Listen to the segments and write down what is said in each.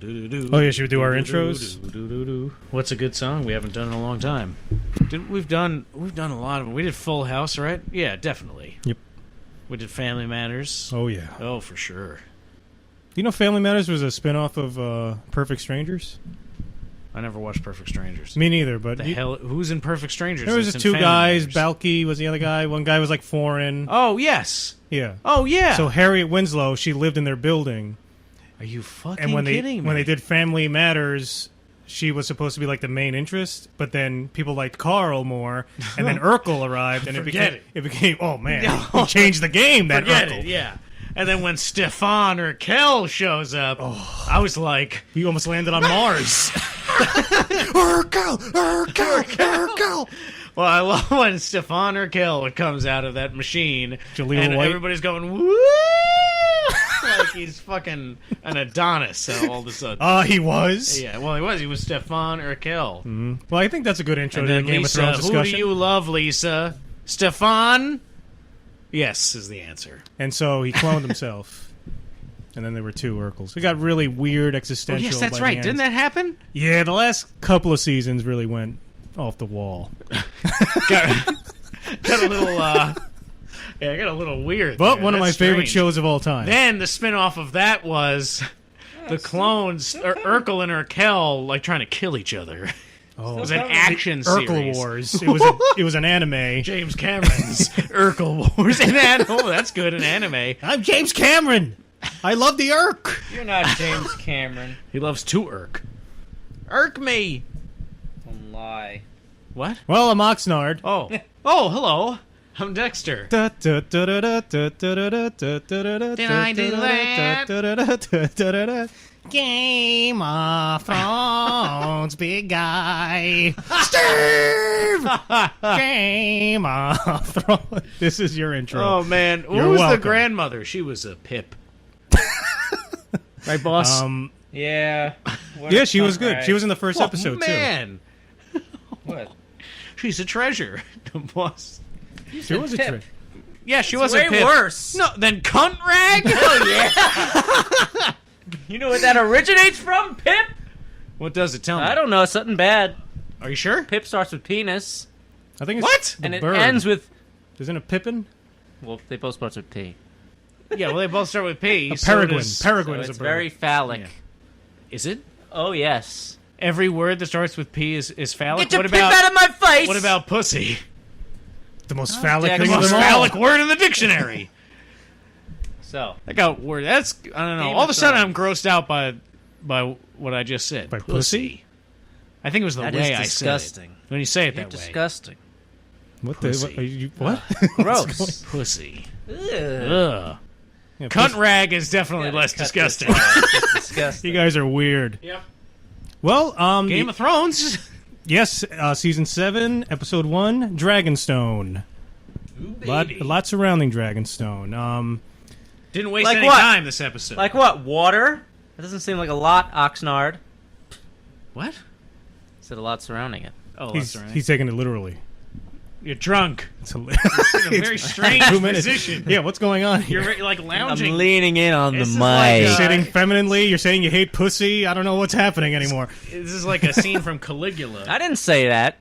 Oh yeah, should we do our intros? What's a good song we haven't done in a long time? We've done a lot of them. We did Full House, right? Yeah, definitely. Yep. We did Family Matters. Oh yeah. Oh, for sure. You know, Family Matters was a spin-off of Perfect Strangers. I never watched Perfect Strangers. Me neither, but Who's in Perfect Strangers? There was two guys. Balky was the other guy. One guy was like foreign. Oh yes. Yeah. Oh yeah. So Harriet Winslow, she lived in their building. Are you fucking and when kidding me? When they did Family Matters, she was supposed to be like the main interest, but then people liked Carl more, and then Urkel arrived, and it became oh man, he changed the game. That Forget Urkel. it, yeah. And then when Stefan or Kel shows up, I was like, he almost landed on Mars. Urkel. Well, I love when Stefan or Kel comes out of that machine, and White. everybody's going woo, like he's fucking an Adonis all of a sudden. He was. Yeah, well, he was. He was Stefan or Kel. Mm-hmm. Well, I think that's a good intro And to the then Game Lisa, of Thrones discussion. who do you love, Lisa? Stefan? Yes, is the answer. And so he cloned himself. And then there were two Urkels. It got really weird existential. Yes, that's by right. the Didn't end. that happen? Yeah, the last couple of seasons really went off the wall. got a little, got a little weird. But there. one of my That's favorite strange. shows of all time. Then the spin-off of that was the clones, Urkel and Urkel, like trying to kill each other. Oh, It was an action series. Urkel Wars. It was an anime. James Cameron's Urkel Wars. Oh, that's good, an anime. I'm James Cameron. I love the Urk. You're not James Cameron. He loves to Urk. Urk me. Don't lie. What? Well, I'm Oxnard. Oh, hello. I'm Dexter. Did I do that? Game of Thrones, big guy. Steve! Game of Thrones. This is your intro. Oh, man. Who You're was welcome. the grandmother? She was a pip. Right, boss? Yeah. Yeah, she was good. She was in the first episode, man. What? She's a treasure. The boss. too. She was a Pip. trick. Yeah, she It's was way a pip. worse. No, then cunt rag? Oh, yeah. You know what that originates from? Pip? What does it tell me? I don't know. Something bad. Are you sure? Pip starts with penis. I think it's What? the And it bird. ends with... Isn't it Pippin? Well, they both start with P. Yeah, well, they both start with P. A so peregrine. does- Peregrine So is a it's bird. very phallic. Yeah. Is it? Oh, yes. Every word that starts with P is phallic? Get your What pip about out of my face! What about pussy? The most phallic Jack, thing The of most them all. phallic word in the dictionary. So, I got word. That's I don't know. Game All of of a sudden, I'm Thrones. grossed out by what I just said. By pussy? I think it was the that way is I disgusting. said it. When you say it You're that way. disgusting. What Pussy. the? What? Are you, what? Gross. Pussy. Ugh. Ugh. Yeah, Cunt rag is definitely less Cut this disgusting. out. It's disgusting. You guys are weird. Yep. Well, Game of Thrones. yes, season 7, episode 1, Dragonstone. A lot surrounding Dragonstone. Didn't waste Like any what? time this episode. Like what? Water? That doesn't seem like a lot, Oxnard. what? Said a lot surrounding it. Oh, He's, that's right. he's taking it literally. You're drunk. It's In a very strange 2 minutes. position. Yeah, what's going on here? You're like lounging. I'm leaning in on This the is like, mic. Sitting femininely, you're saying you hate pussy. I don't know what's happening anymore. This is like a scene from Caligula. I didn't say that.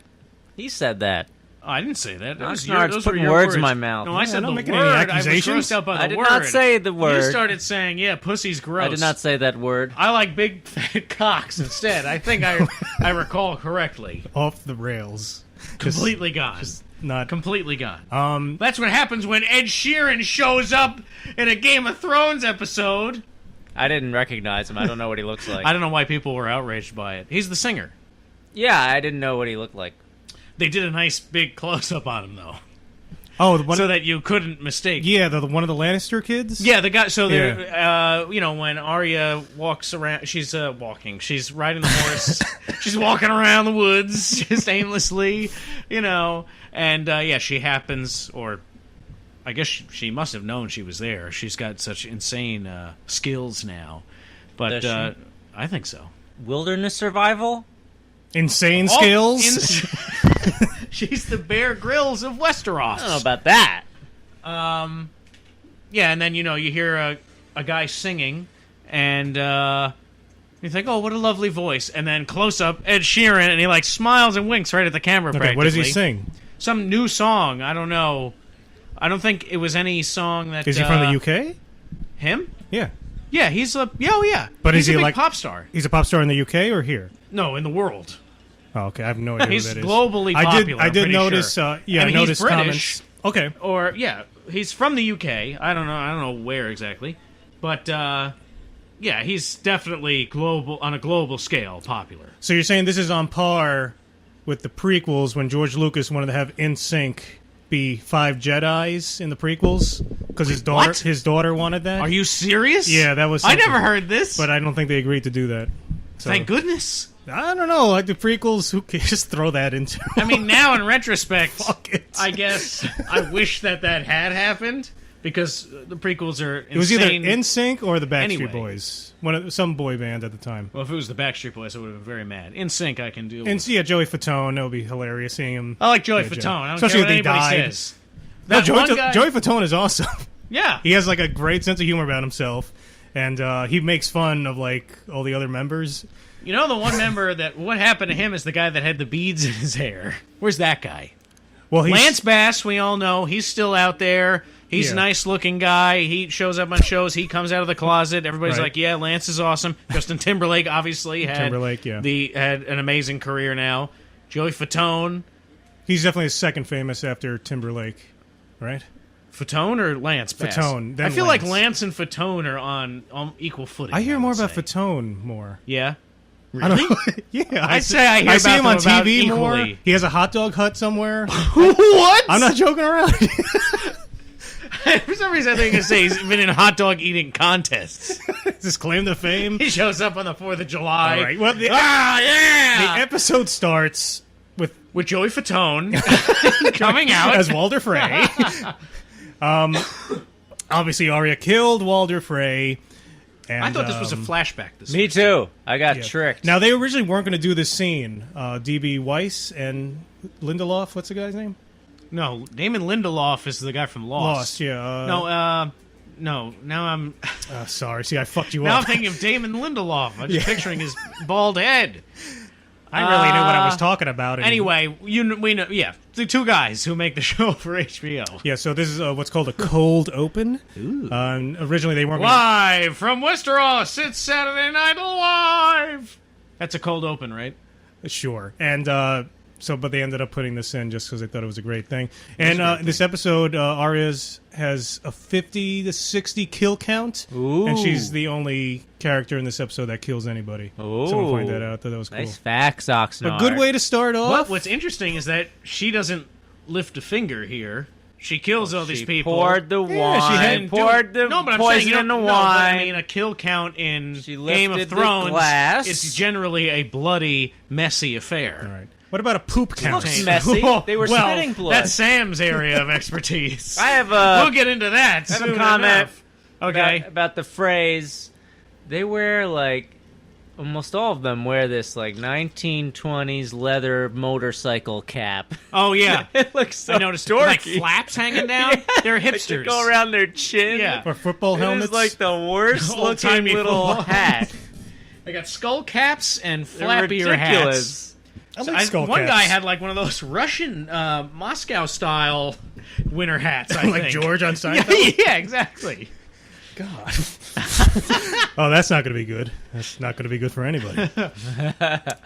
He said that. Oh, I didn't say that. Oxnard's Those were putting your words in my mouth. No, I said don't the make word. any I accusations. was grossed out by the I did word. not say the word. You started saying, yeah, pussy's gross. I did not say that word. I like big fat cocks instead. I think I recall correctly. Off the rails. Completely gone. Not. Completely gone. That's what happens when Ed Sheeran shows up in a Game of Thrones episode. I didn't recognize him. I don't know what he looks like. I don't know why people were outraged by it. He's the singer. Yeah, I didn't know what he looked like. They did a nice big close-up on him, though. Oh, the one. So that you couldn't mistake. Yeah, the one of the Lannister kids. Yeah, the guy. So they're, when Arya walks around, she's walking. She's riding the horse. She's walking around the woods just aimlessly, and she happens, or I guess she must have known she was there. She's got such insane skills now, but Does she? I think so. Wilderness survival? Insane skills. She's the Bear Grylls of Westeros. I don't know about that. Yeah, and then you hear a guy singing, and You think, oh, what a lovely voice. And then close up, Ed Sheeran, and he like smiles and winks right at the camera practically. What does he sing? Some new song. I don't know. I don't think it was any song that... Is he from the UK? Him? Yeah. Yeah, he's a... Yeah, oh, yeah. But he's is he a big like... pop star. He's a pop star in the UK or here? No, in the world. Oh, okay. I have no idea He's who that is. globally popular, I did notice... sure. I mean, noticed he's British. comments. Okay. Or, yeah, he's from the UK. I don't know where exactly. But, yeah, he's definitely global on a global scale popular. So you're saying this is on par with the prequels when George Lucas wanted to have NSYNC be 5 Jedis in the prequels because his daughter wanted that. Are you serious? Yeah, that was. I never heard this. But I don't think they agreed to do that. So, thank goodness. I don't know. Like the prequels, who can just throw that into? I mean, now in retrospect, Fuck it. I guess I wish that had happened because the prequels are insane. It was either NSYNC or the Backstreet Anyway. Boys, some boy band at the time. Well, if it was the Backstreet Boys, I would have been very mad. In Sync, I can do. And yeah, Joey Fatone. That would be hilarious seeing him. I like Joey Yeah, Fatone. I don't especially care if what he anybody died. says. No, That one guy- Joey Fatone is awesome. Yeah. He has like a great sense of humor about himself, and he makes fun of like all the other members. You know the one member that what happened to him is the guy that had the beads in his hair. Where's that guy? Well, Lance Bass, we all know, he's still out there. He's Yeah. a nice-looking guy. He shows up on shows. He comes out of the closet. Everybody's Right. like, "Yeah, Lance is awesome." Justin Timberlake obviously had had an amazing career now. Joey Fatone, He's definitely second famous after Timberlake, right? Fatone or Lance Bass? Fatone, then I feel like Lance. Lance and Fatone are on equal footing. I hear would more about say. Fatone more. Yeah. I don't know. Yeah, I'd say I hear see about him on them about TV more. equally. He has a hot dog hut somewhere. What? I'm not joking around. For some reason, I think I say he's been in hot dog eating contests. Just claim to fame. He shows up on the 4th of July. All right. Well, the yeah! episode starts with Joey Fatone coming out. as Walder Frey. Obviously, Arya killed Walder Frey. And, I thought this was a flashback. Me too. I got tricked. Now, they originally weren't going to do this scene. D.B. Weiss and Lindelof, what's the guy's name? No, Damon Lindelof is the guy from Lost. Lost, yeah. No, now I'm... Sorry, see, I fucked you Now up. I'm thinking of Damon Lindelof. I'm just picturing his bald head. I really knew what I was talking about. Anyway, we know, the two guys who make the show for HBO. Yeah, so this is what's called a cold open. Originally, they weren't going Live from Westeros, it's Saturday Night Live. That's a cold open, right? to... Sure. And but they ended up putting this in just because they thought it was a great thing. And this episode, Arya's has a 50 to 60 kill count. Ooh. And she's the only character in this episode that kills anybody. Ooh. Someone pointed that out. That was cool. Nice facts, Oxnard. A good way to start off. But what's interesting is that she doesn't lift a finger here. She kills all these people. Poured the wine. she had- poured the No, but I'm poison saying, you in the don't- wine. No, but I mean, a kill count in She Game of lifted the Thrones glass. is generally a bloody, messy affair. All right. What about a poop count? Looks messy. They were well, spitting blood. that's Sam's area of expertise. I have we'll get into that I have soon a comment enough. Okay. about the phrase. They wear like almost all of them wear this like 1920s leather motorcycle cap. Oh, yeah. It looks so I noticed like dorky. flaps hanging down. Yeah, They're like they hipsters. go around their chin. Yeah. Or football It helmets? is like the worst looking Old-timey little football. hat. They got skull caps and They're flappier hats. ridiculous. I like skull One caps. guy had like one of those Russian Moscow-style winter hats, I like think. George on Seinfeld? Yeah, exactly. God. Oh, that's not going to be good. That's not going to be good for anybody.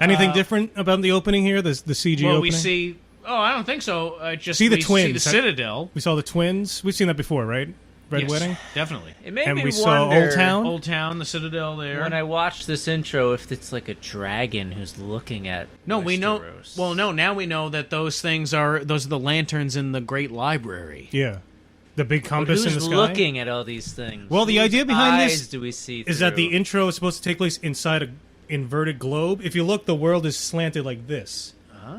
Anything different about the opening here? The CG Well, opening? we see... Oh, I don't think so. Just See the we twins. see the Citadel. We saw the twins. We've seen that before, right? Red Yes, Wedding. definitely. It made And me we saw wonder Old Town. Old Town, the Citadel there. when I watched this intro if it's like a dragon who's looking at No, we know. Westeros. Well, no. Now we know that those are the lanterns in the Great Library. Yeah. The big But compass in who's the sky. looking at all these things? Well, the Whose idea behind eyes this do we see is that the through? intro is supposed to take place inside an inverted globe. If you look, the world is slanted like this.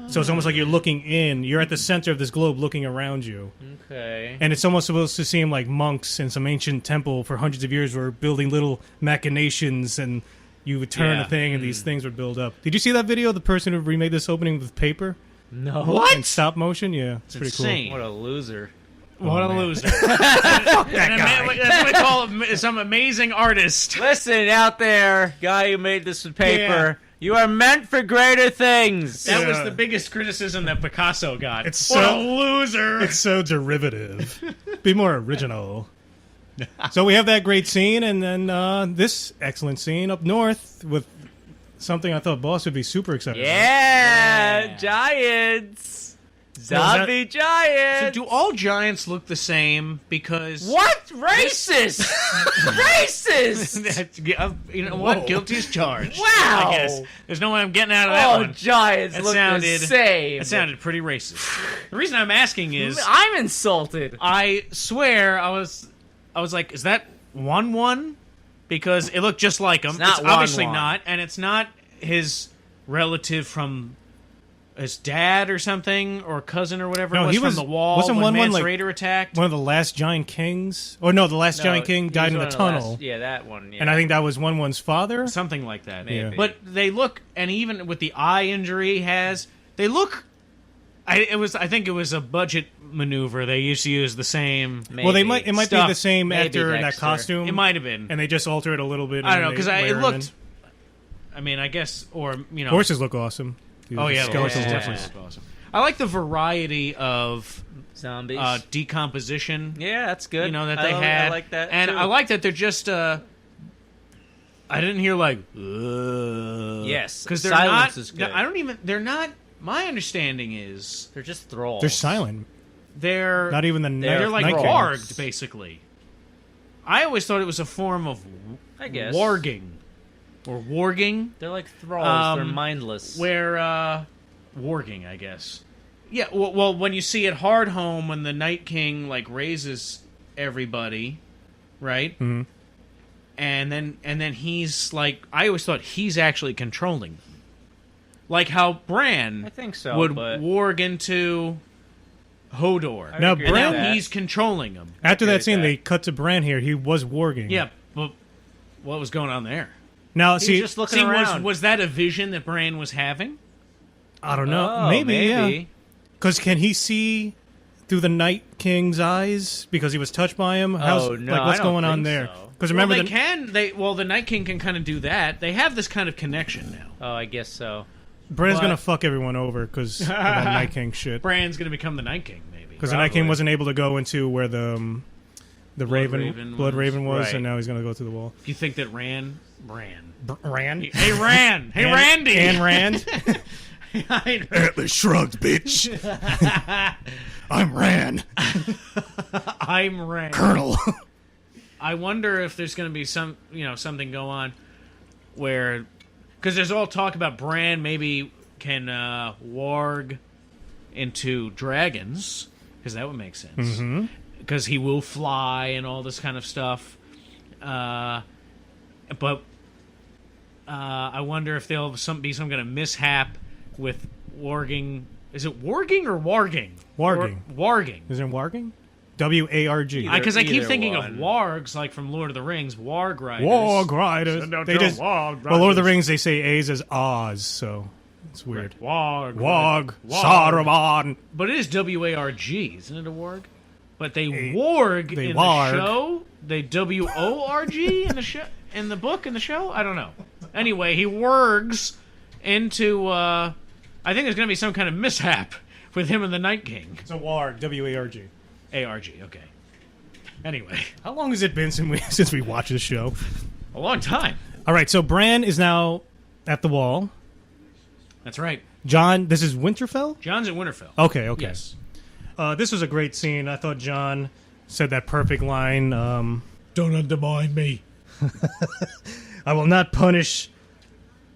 So it's almost like you're looking in. You're at the center of this globe looking around you. Okay. And it's almost supposed to seem like monks in some ancient temple for hundreds of years were building little machinations, and you would turn Yeah. a thing and these things would build up. Did you see that video of the person who remade this opening with paper? No. In stop motion? Yeah, it's pretty insane. What a loser. What a man. loser. Fuck that guy. That's what I call some amazing artist. Listen out there, guy who made this with paper. You are meant for greater things. That was the biggest criticism that Picasso got. It's what so a loser. It's so derivative. Be more original. So we have that great scene, and then this excellent scene up north with something I thought Boss would be super excited about. Yeah, giants. Zombie giants. So do all giants look the same? Because What? Racist! Racist! you know what? Whoa. Guilty as charged. Wow. I guess there's no way I'm getting out of that Oh, one. giants That look sounded- the same. That sounded pretty racist. The reason I'm asking is I'm insulted. I swear I was like, is that 1-1? Because it looked just like him. It's not obviously 1-1. not, and it's not his relative from his dad or something, or cousin or whatever No, it was he from was- the wall wasn't when 1-1 Mance like Raider attacked. One of the last giant kings. Or no, the last giant king he died in was the one of tunnel. yeah, that one. Yeah. And I think that was 1-1's father. Something like that. Maybe. But they look, and even with the eye injury he has, they look. I think it was a budget maneuver. They used to use the same. Maybe. Well, it might be Stuff. the same Maybe actor in that Dexter. costume. It might have been. And they just alter it a little bit. I don't and know, they because it layer him looked. I mean, I guess, or in. Horses look awesome. Dude, Oh the yeah, skeletal horses yeah. definitely horses. look awesome. I like the variety of Zombies. decomposition. yeah, that's good. You know that they I had. like that. and too. I like that they're just. I didn't hear like. Yes, because they're silence not. is good. I don't even. They're not. My understanding is They're just thralls. They're silent. they're Not even the they're like Night Kings. warged basically. I always thought it was a form of I guess. warging or warging. They're like thralls. They're Um, mindless. Where warging, I guess. Yeah, well, when you see at Hardhome, when the Night King like raises everybody, right? Mhm. And then he's like, I always thought he's actually controlling them, like how Bran I think so, would but warg into Hodor. Now, agree and with now Bran- that. he's controlling them. After agree that with scene, that. they cut to Bran here. He was warging. Yeah, but what was going on there? Now, He's see, just looking See, around. was that a vision that Bran was having? I don't know. Oh, maybe, yeah. Because can he see through the Night King's eyes because he was touched by him? Oh, no, like, what's I don't going on think there? so. Because remember, well, the Night King can kind of do that. They have this kind of connection now. Oh, I guess so. Bran's but- gonna fuck everyone over because of that Night King shit. Bran's going to become the Night King, maybe. Because the Night King Probably. wasn't able to go into where the Blood Raven was, Right. and now he's gonna go to the wall. You think that Bran? Rand? Hey, Ran! Hey, And- Randy! And Rand? I- Atlas shrugged, bitch. I'm Rand, I'm Ran. Colonel. I wonder if there's going to be something go on where, because there's all talk about Bran maybe can warg into dragons, because that would make sense. Because he will fly and all this kind of stuff. But I wonder if there'll be some kind of mishap with warging. Is it warging or warging? Warging. Warging. Is it warging? W-A-R-G. Because I keep Either thinking one. of wargs, like from Lord of the Rings, warg riders. Warg riders. Send out They your just warg well, Lord of the riders. Rings, they say A's as Oz, so it's weird. Warg. Warg, Warg. Saruman. But it is W-A-R-G, isn't it a warg? But they warg they in warg. the show. They W-O-R-G in the show, in the book, in the show. I don't know. Anyway, he wargs into. I think there's going to be some kind of mishap with him and the Night King. It's a warg, W-A-R-G. A-R-G. Okay. Anyway, How long has it been since we watched this show? a long time. All right, so Bran is now at the wall. That's right. John, this is Winterfell? John's at Winterfell. Okay. Yes. This was a great scene. I thought John said that perfect line. Don't undermine me. I will not punish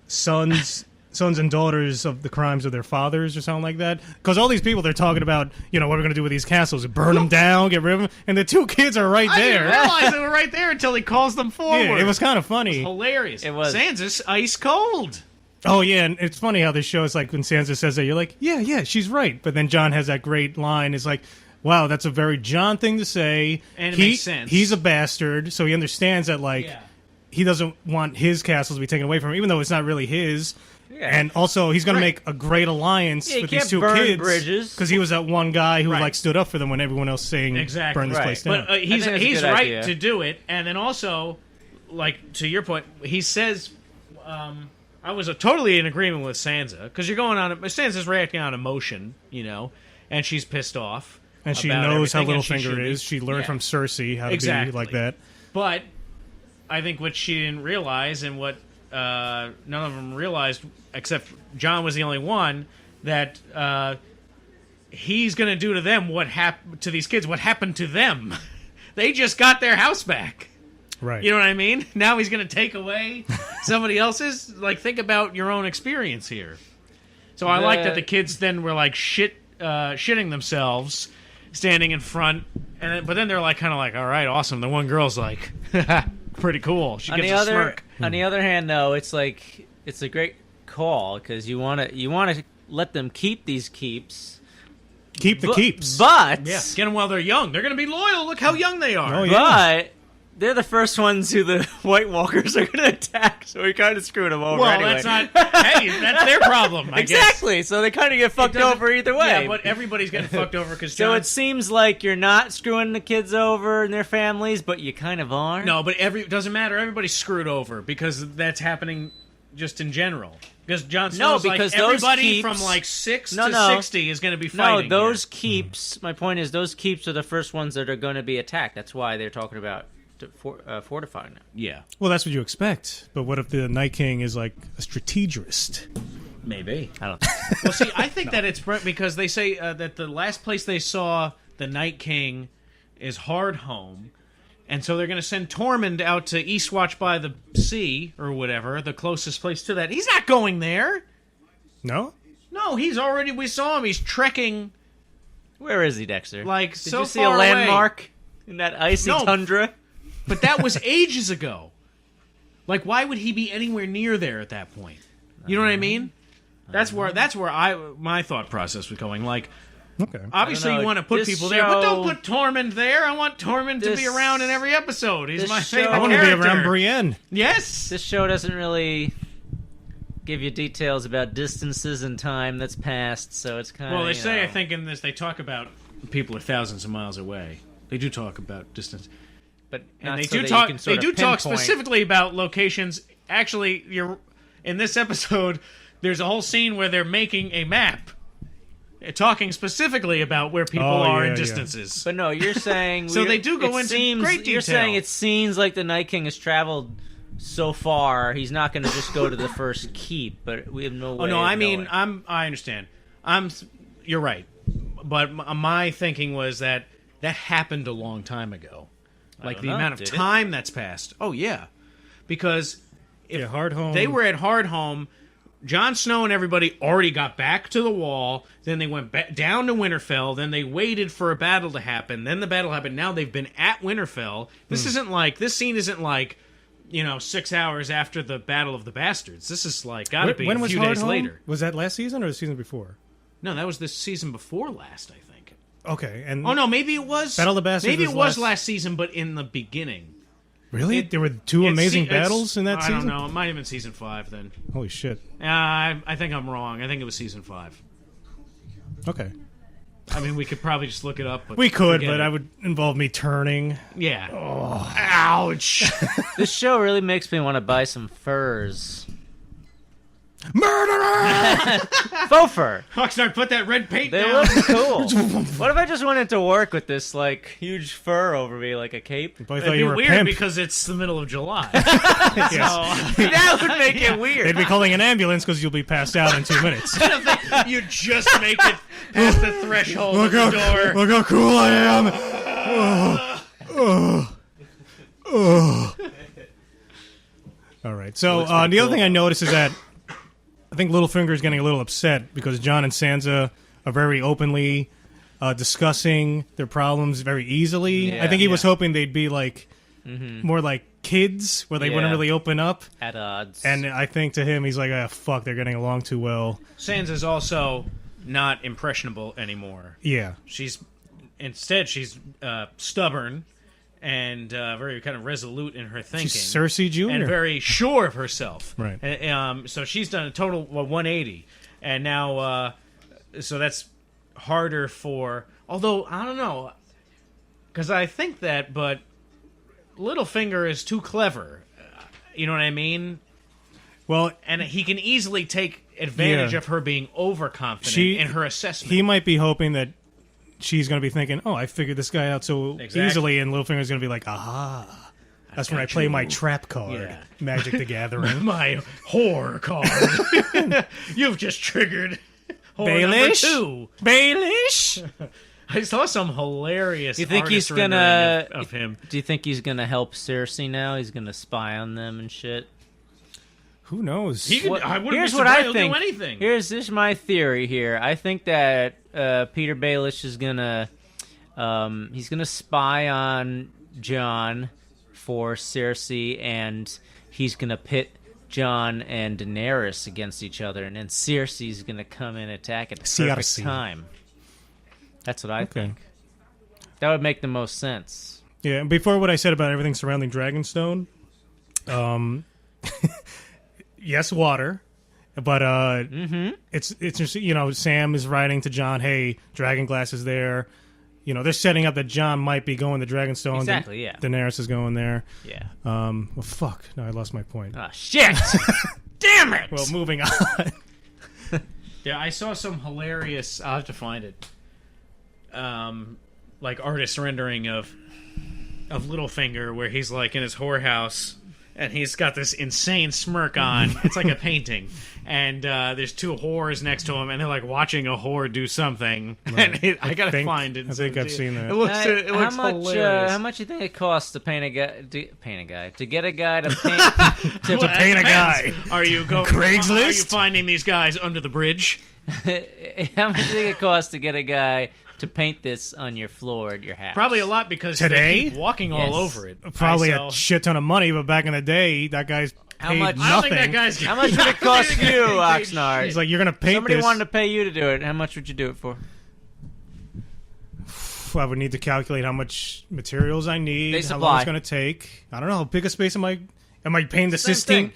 sons and daughters of the crimes of their fathers or something like that. Because all these people, they're talking about, what are we going to do with these castles? Burn them down, get rid of them. And the two kids are right I didn't there. realize they were right there until he calls them forward. Yeah, it was kind of funny. hilarious. It was. Sansa's ice cold. Oh, yeah, and it's funny how this show is like when Sansa says that, you're like, yeah, she's right. But then John has that great line. It's like, wow, that's a very John thing to say. And it makes sense. He's a bastard, so he understands that, like, he doesn't want his castle to be taken away from him, even though it's not really his. Yeah. And also, he's going to make a great alliance Yeah, you with these can't two burn kids. bridges. Because he was that one guy who Right. like stood up for them when everyone else saying, Exactly. burn this Right. place down. But he's think that's a good right idea. to do it, and then also, like to your point, he says, "I was totally in agreement with Sansa because you're going on. Sansa's reacting on emotion, and she's pissed off, and she about knows how everything, and she Littlefinger should be. is. She learned Yeah. from Cersei how to Exactly. be like that. But I think what she didn't realize, and what none of them realized, except Jon was the only one, that he's going to do to them to these kids what happened to them. They just got their house back. Right. You know what I mean? Now he's going to take away somebody else's. Like, think about your own experience here. So I like that the kids then were like shitting themselves, standing in front, but then they're like kind of like, all right, awesome. The one girl's like, pretty cool. She gives a smirk. On the other hand, though, it's like it's a great call because you want to let them keep these keeps. Keep the keeps. But Yeah, get them while they're young. They're going to be loyal. Look how young they are. Oh, yeah. but they're the first ones who the White Walkers are going to attack, so we kind of screwed them over Well, anyway. that's not. Hey, that's their problem. I guess. Exactly, so they kind of get fucked doesn't- over either way. Yeah, but everybody's getting fucked over because so it seems like you're not screwing the kids over and their families, but you kind of are. No, but it doesn't matter. Everybody's screwed over because that's happening just in general. Because Jon Snow's because like those everybody keeps- from like 6 No, to no. 60 is going to be No, fighting. those here. keeps. My point is, those keeps are the first ones that are going to be attacked. That's why they're talking about fortifying them. Yeah, Well, that's what you expect. But what if the Night King is like a strategist? maybe. I don't. Think Well, see, I think that it's because they say that the last place they saw the Night King is Hardhome, and so they're going to send Tormund out to Eastwatch by the Sea or whatever, the closest place to that. He's not going there. No? No, he's already. We saw him. He's trekking. Where is he, Dexter? Like, Did so you see far a away. landmark in that icy No. tundra? But that was ages ago. Like, why would he be anywhere near there at that point? You know what I mean? That's where my thought process was going. Like, Okay. obviously know. you want to put This people there, but don't show- put Tormund there. I want Tormund to be This- around in every episode. He's this my show- favorite I want to be character. around Brienne. Yes. This show doesn't really give you details about distances and time that's passed, so it's kind of. Well, they say, I think in this, they talk about people are thousands of miles away. They do talk about distance. but And not they so do that talk. you can They sort do of talk pinpoint. specifically about locations. Actually, you're in this episode. There's a whole scene where they're making a map, talking specifically about where people Oh, are yeah, in yeah. distances. But no, you're saying So they do go into great You're detail. saying it seems like the Night King has traveled so far. He's not going to just go to the first keep, but we have no way. Oh no, of I mean, knowing. I understand. You're right, but my thinking was that happened a long time ago. Like don't the know, amount of did it? time that's passed. Oh yeah, because if Yeah, Hardhome. they were at Hardhome, Jon Snow and everybody already got back to the wall. Then they went down to Winterfell. Then they waited for a battle to happen. Then the battle happened. Now they've been at Winterfell. This isn't like this scene isn't like 6 hours after the Battle of the Bastards. This is like got to be When a was few days Hardhome? later. Was that last season or the season before? No, that was the season before last, I think. Okay. And Oh no, maybe it was Battle of the Bastards Maybe it was was last- last season, but in the beginning. Really? It- There were two amazing it's- battles in that season? I don't know. It might have been season 5 then. Holy shit. I think I'm wrong. I think it was season 5. Okay. I mean, we could probably just look it up. But We could, forget but it. I would involve me turning. Yeah. Oh. Ouch. This show really makes me want to buy some furs. Murderer! Faux fur. Oxnard, put that red paint They down. look cool. What if I just went into work with this huge fur over me, like a cape? But I It'd thought be you were a weird pimp. because it's the middle of July. Yes. That would make it weird. They'd be calling an ambulance because you'll be passed out in 2 minutes. You just make it past the threshold of the door. Look how cool I am! All right. So the other thing I noticed is that I think Littlefinger is getting a little upset because Jon and Sansa are very openly discussing their problems very easily. Yeah. I think he was Yeah. hoping they'd be like more like kids, where they wouldn't Yeah. really open up. At odds. And I think to him, he's like, "Ah, fuck, they're getting along too well." Sansa's also not impressionable anymore. Yeah. Instead she's stubborn and very kind of resolute in her thinking. She's Cersei Jr. And very sure of herself. Right. So she's done a total 180. And now, so that's harder for... Although, I don't know, because I think that, but Littlefinger is too clever. You know what I mean? Well, and he can easily take advantage of her being overconfident in her assessment. He might be hoping that she's going to be thinking, "Oh, I figured this guy out so easily," and Littlefinger's going to be like, "Aha." That's when I play my trap card, Magic the Gathering. My whore card. You've just triggered whore number 2. Baelish? I saw some hilarious You think he's artist gonna of him. Do you think he's gonna help Cersei now? He's gonna spy on them and shit. Who knows? I wouldn't Here's be what surprised I he'll think. do anything. Here's my theory here. I think that Peter Baelish is gonna he's gonna spy on Jon for Cersei, and he's gonna pit Jon and Daenerys against each other, and then Cersei's gonna come in and attack at the perfect time. That's what I think. That would make the most sense. Yeah, and before what I said about everything surrounding Dragonstone, yes, water, but it's interesting. Sam is writing to Jon, "Hey, dragonglass is there." They're setting up that Jon might be going to Dragonstone. Exactly. Yeah. Daenerys is going there. Yeah. Well, fuck. No, I lost my point. Oh shit! Damn it! Well, moving on. Yeah, I saw some hilarious. I'll have to find it. Like artist rendering of Littlefinger, where he's like in his whorehouse, and he's got this insane smirk on. It's like a painting, and there's 2 whores next to him, and they're like watching a whore do something. Right. And I gotta find it. I think I've seen that. It looks hilarious. How much do you think it costs to paint a guy? To get a guy to paint to paint a guy? Are you going Craigslist? Are you finding these guys under the bridge? How much do you think it costs to get a guy to paint this on your floor at your house? Probably a lot, because today they keep walking all over it. Probably a shit ton of money, but back in the day, that guy's paid nothing. I don't think that guy's How much would it cost you, Oxnard? He's like, "You're gonna paint Somebody this." wanted to pay you to do it. How much would you do it for? I would need to calculate how much materials I need, They how long supply. it's going to take. I don't know how big a space am I painting the Same Sistine thing.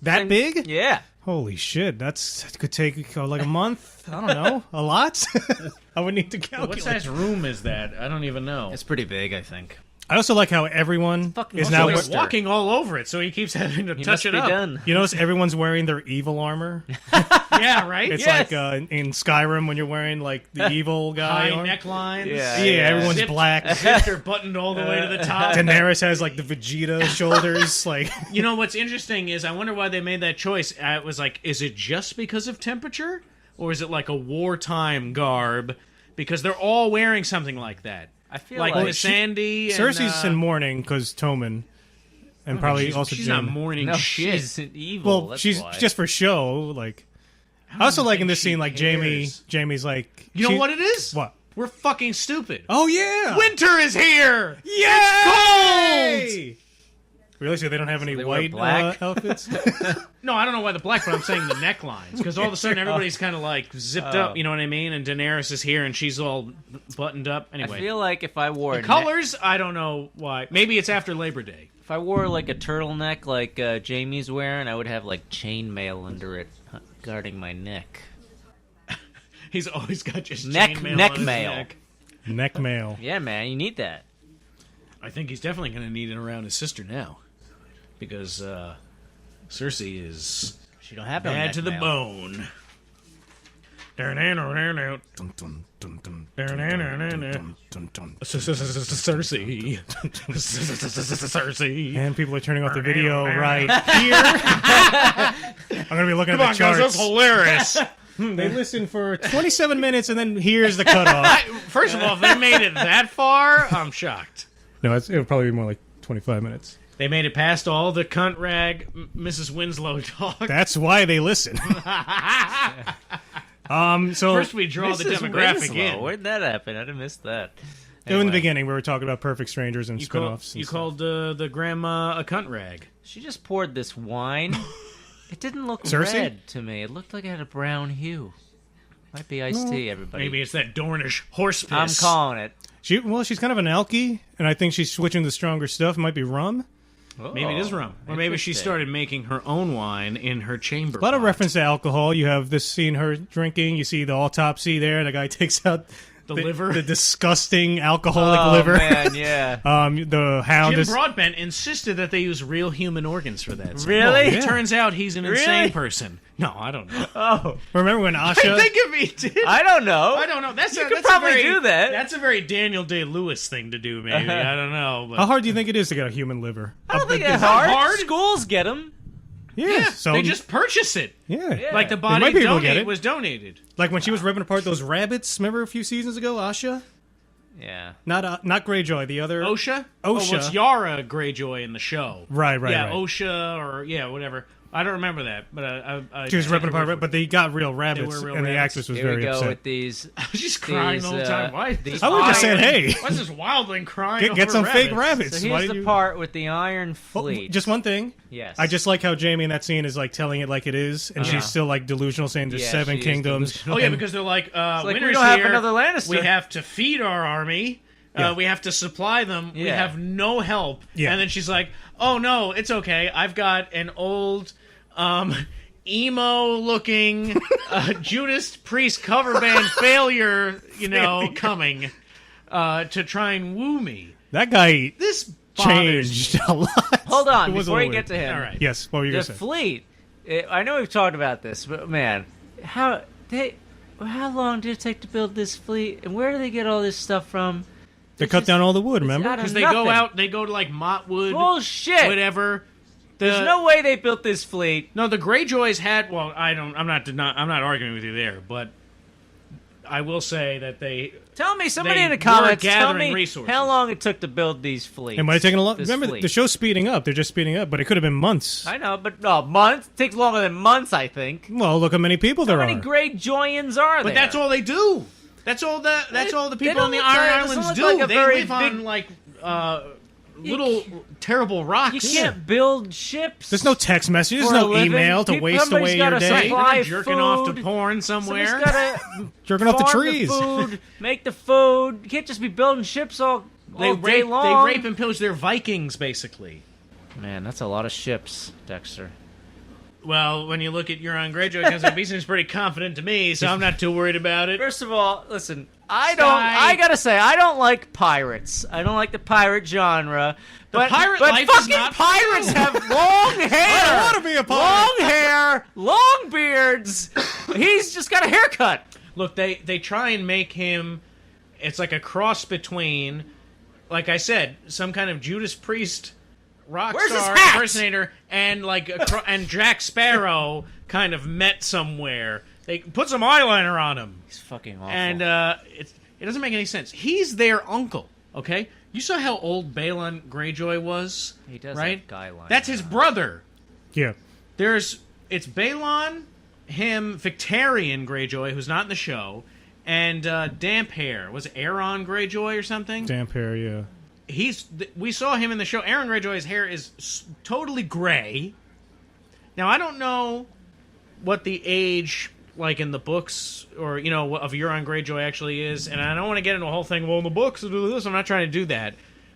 that big? Yeah. Holy shit, that could take like a month. I don't know, a lot. I would need to calculate. What size room is that? I don't even know. It's pretty big, I think. I also like how everyone is now he's walking all over it, so he keeps having to touch it up. Done. You notice everyone's wearing their evil armor? Yeah, right? It's like in Skyrim when you're wearing like the evil guy high armor. necklines. Yeah, everyone's black. Zipped or buttoned all the way to the top. Daenerys has like the Vegeta shoulders. Like, you know what's interesting is I wonder why they made that choice. It was like, is it just because of temperature, or is it like a wartime garb? Because they're all wearing something like that. I feel like like with Sandy. Cersei's in mourning because Tommen, and probably also she's Jim. not mourning no, shit. she's evil. Well, that's she's why. just for show. Like, I also like in this scene, like cares? Jamie's like, You know what it is? What? We're fucking stupid. Oh yeah, Winter is here. yeah, It's cold. Really? So they don't have any they wear white black? outfits? No, I don't know why the black, but I'm saying the necklines. Because all of a sudden everybody's kind of like zipped up, you know what I mean? And Daenerys is here and she's all buttoned up. Anyway. I feel like if I wore colors, I don't know why. Maybe it's after Labor Day. if I wore like a turtleneck like Jaime's wearing, I would have like chainmail under it guarding my neck. He's always got just Neck chainmail on his mail. neck. Neck mail. Yeah, man, you need that. I think he's definitely going to need it around his sister now. Because Cersei is She don't have no bad neck to the mail. bone. Cersei. Cersei. And people are turning off the video right here. I'm gonna be looking at the charts. That's hilarious. They listen for 27 minutes, and then here's the cutoff. First of all, if they made it that far, I'm shocked. No, it'll probably be more like 25 minutes. They made it past all the cunt rag Mrs. Winslow talk. That's why they listen. So First we draw the demographic in. Where'd that happen? I didn't miss that. in the beginning, we were talking about Perfect Strangers and spinoffs. You called the grandma a cunt rag. She just poured this wine. It didn't look Cersei? red to me. It looked like it had a brown hue. Might be iced tea, everybody. Maybe it's that Dornish horse piss. I'm calling it. She's kind of an alky, and I think she's switching to stronger stuff. It might be rum. Maybe it is rum. Or maybe she started making her own wine in her chamber. A lot of pot. reference to alcohol. You have this scene, her drinking. You see the autopsy there. The guy takes out The liver? The disgusting alcoholic liver. Man, yeah. The hound Jim is... Broadbent insisted that they use real human organs for that. So, Really? well, Yeah. it turns out he's an Really? insane person. No, I don't know. Oh, Remember when Asha... I think if he did... I don't know. I don't know. That's You a, could that's probably a very, do that. That's a very Daniel Day-Lewis thing to do, maybe. I don't know. But How hard do you think it is to get a human liver? I don't think Is it's that hard. hard? Schools get them. Yeah, so they just purchase it. yeah. Like the They body might be able to get donate it. was donated. Like when she was ripping apart those rabbits. Remember a few seasons ago, Asha? Yeah. Not Greyjoy, the other OSHA? Oh, OSHA. well, it's Yara Greyjoy in the show. Right. Yeah, right. OSHA or whatever. I don't remember that, but I She was ripping apart, but they got real rabbits, were real and the rabbits. actress was Here we very go upset. with these. I was just crying the whole time. Why? is this I would just said, wildling- hey. Why is this wildling crying? Get over some fake rabbits? rabbits. So Why here's do the you... part with the Iron Oh, Fleet. just one thing. Yes. I just like how Jaime in that scene is like telling it like it is, and she's still like delusional, saying there's Yeah, 7 she is kingdoms. delusional. Oh yeah, And- because they're like, like, we Winter's don't have here. another Lannister. We have to feed our army. Yeah. We have to supply them. We Yeah. have no help. Yeah. And then she's like, "Oh no, it's okay. I've got an old, emo-looking Judas Priest cover band failure, coming to try and woo me." that guy This bothers changed a lot. Hold on, It was a before you little get to him. All right. Yes, what were you The going to say? fleet. I know we've talked about this, but man, how long did it take to build this fleet, and where do they get all this stuff from? They cut down all the wood, remember? out of Because they nothing. go out, they go to like Mottwood, Bullshit. whatever. There's no way they built this fleet. No, the Greyjoys had. Well, I'm not arguing with you there, but I will say that they. Tell me, somebody They in the were comments, tell gathering me resources. how long it took to build these fleets. It might have taken a long... This Remember, fleet. the show's speeding up. They're just speeding up, but it could have been months. I know, but months? It takes longer than months, I think. Well, look how many people there How are. many Greyjoyans are there? But that's all they do. That's all the They people don't on the look Iron like- Islands doesn't do. look like a They very live on big- like little terrible rocks. You can't build ships. There's no text message. There's for a no living. email to waste Somebody's away your gotta day. supply They're jerking off to food. porn Somebody's somewhere. gotta Jerking off the farm trees. food, make the food. You can't just be building ships all day They long. rape and pillage. They're Vikings, basically. Man, that's a lot of ships, Dexter. Well, when you look at Euron Greyjoy, he seems pretty confident to me, so I'm not too worried about it. First of all, listen, Sky. I gotta say, I don't like pirates. I don't like the pirate genre. But pirate but life is fucking not for pirates you. have long hair. I want to be a pirate. Long hair, long beards. He's just got a haircut. Look, they try and make him. It's like a cross between, like I said, some kind of Judas Priest rock Where's his star hat? impersonator, and like and Jack Sparrow kind of met somewhere. They put some eyeliner on him, He's fucking awful. and it doesn't make any sense. He's their uncle. Okay, you saw how old Balon Greyjoy was. He does right? have guy liner That's his on. brother. Yeah. It's Balon, him, Victarion Greyjoy, who's not in the show, and Damp Hair. Was it Aeron Greyjoy or something? Damp hair, yeah. We saw him in the show. Aeron Greyjoy's hair is totally gray. Now I don't know what the age, like in the books, or of Euron Greyjoy actually is, and I don't want to get into a whole thing. Well, in the books, do this. I'm not trying to do that,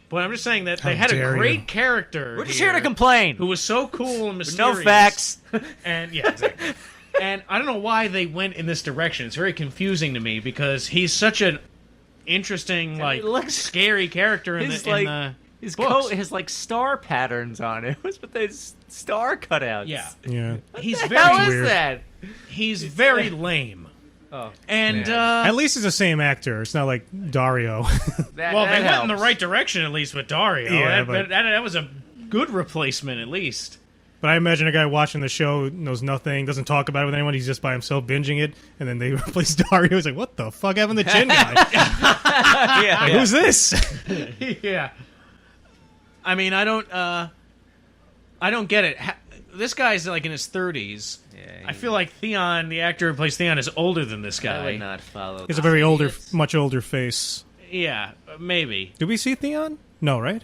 but I'm just saying that they How had a dare great you. character. We're just here to complain. Who was so cool and mysterious. No facts. And yeah, exactly. And I don't know why they went in this direction. It's very confusing to me because he's such an interesting, like, it looks- scary character in His the his books. coat has like star patterns on it. What's with those star cutouts? Yeah, Yeah. he's What the hell very is weird. that? he's very lame. Oh, And man. At least it's the same actor. It's not like Dario. That, well, that they went helps. in the right direction at least with Dario. Yeah, that was a good replacement at least. But I imagine a guy watching the show knows nothing, doesn't talk about it with anyone. He's just by himself binging it, and then they replace Dario. He's like, "What the fuck happened to the chin guy? yeah, Like, yeah. who's this?" Yeah. I mean, I don't get it. This guy's like in his 30s. Yeah, I feel like Theon, the actor who plays Theon, is older than this I guy. would not follow. He's a very older, Idiots. much older face. Yeah, maybe. Did we see Theon? No, right?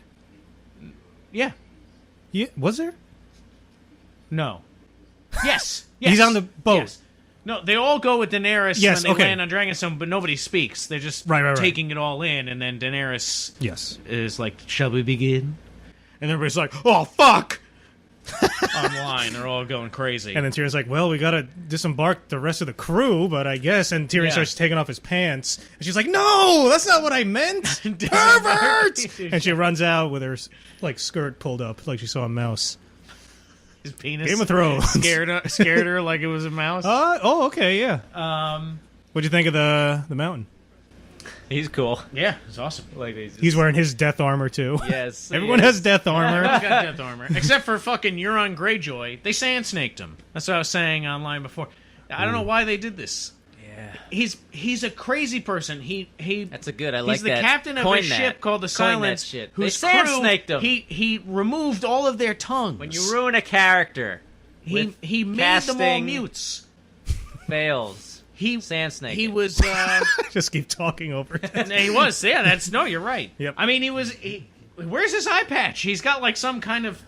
Yeah. Yeah, was there? No. Yes. Yes. He's on the boat. Yes. No, they all go with Daenerys Yes, when they okay. land on Dragonstone, but nobody speaks. They're just Right. taking it all in, and then Daenerys Yes. is like, "Shall we begin?" And everybody's like, "Oh, fuck!" Online, they're all going crazy. And then Tyrion's like, well, we gotta disembark the rest of the crew, but I guess... And Tyrion starts taking off his pants. And she's like, no, that's not what I meant! Pervert! And she runs out with her, like, skirt pulled up, like she saw a mouse. His penis Game of Thrones. scared her like it was a mouse. Okay, yeah. What'd you think of the mountain? He's cool. Yeah, it's awesome. Like He's wearing his death armor, too. Yes. Everyone has death armor. He's got death armor. Except for fucking Euron Greyjoy. They sand snaked him. That's what I was saying online before. I don't know why they did this. Yeah. He's a crazy person. He That's a good. I like he's the that. captain of Coin a ship called the Coin Silence. that shit. Whose They sand crew, snaked him. He removed all of their tongues. When you ruin a character, he made them all casting mutes. fails. He Sand snake. He was. Just keep talking over it. He was. Yeah, that's no. You're right. Yep. I mean, where's his eye patch? He's got like some kind of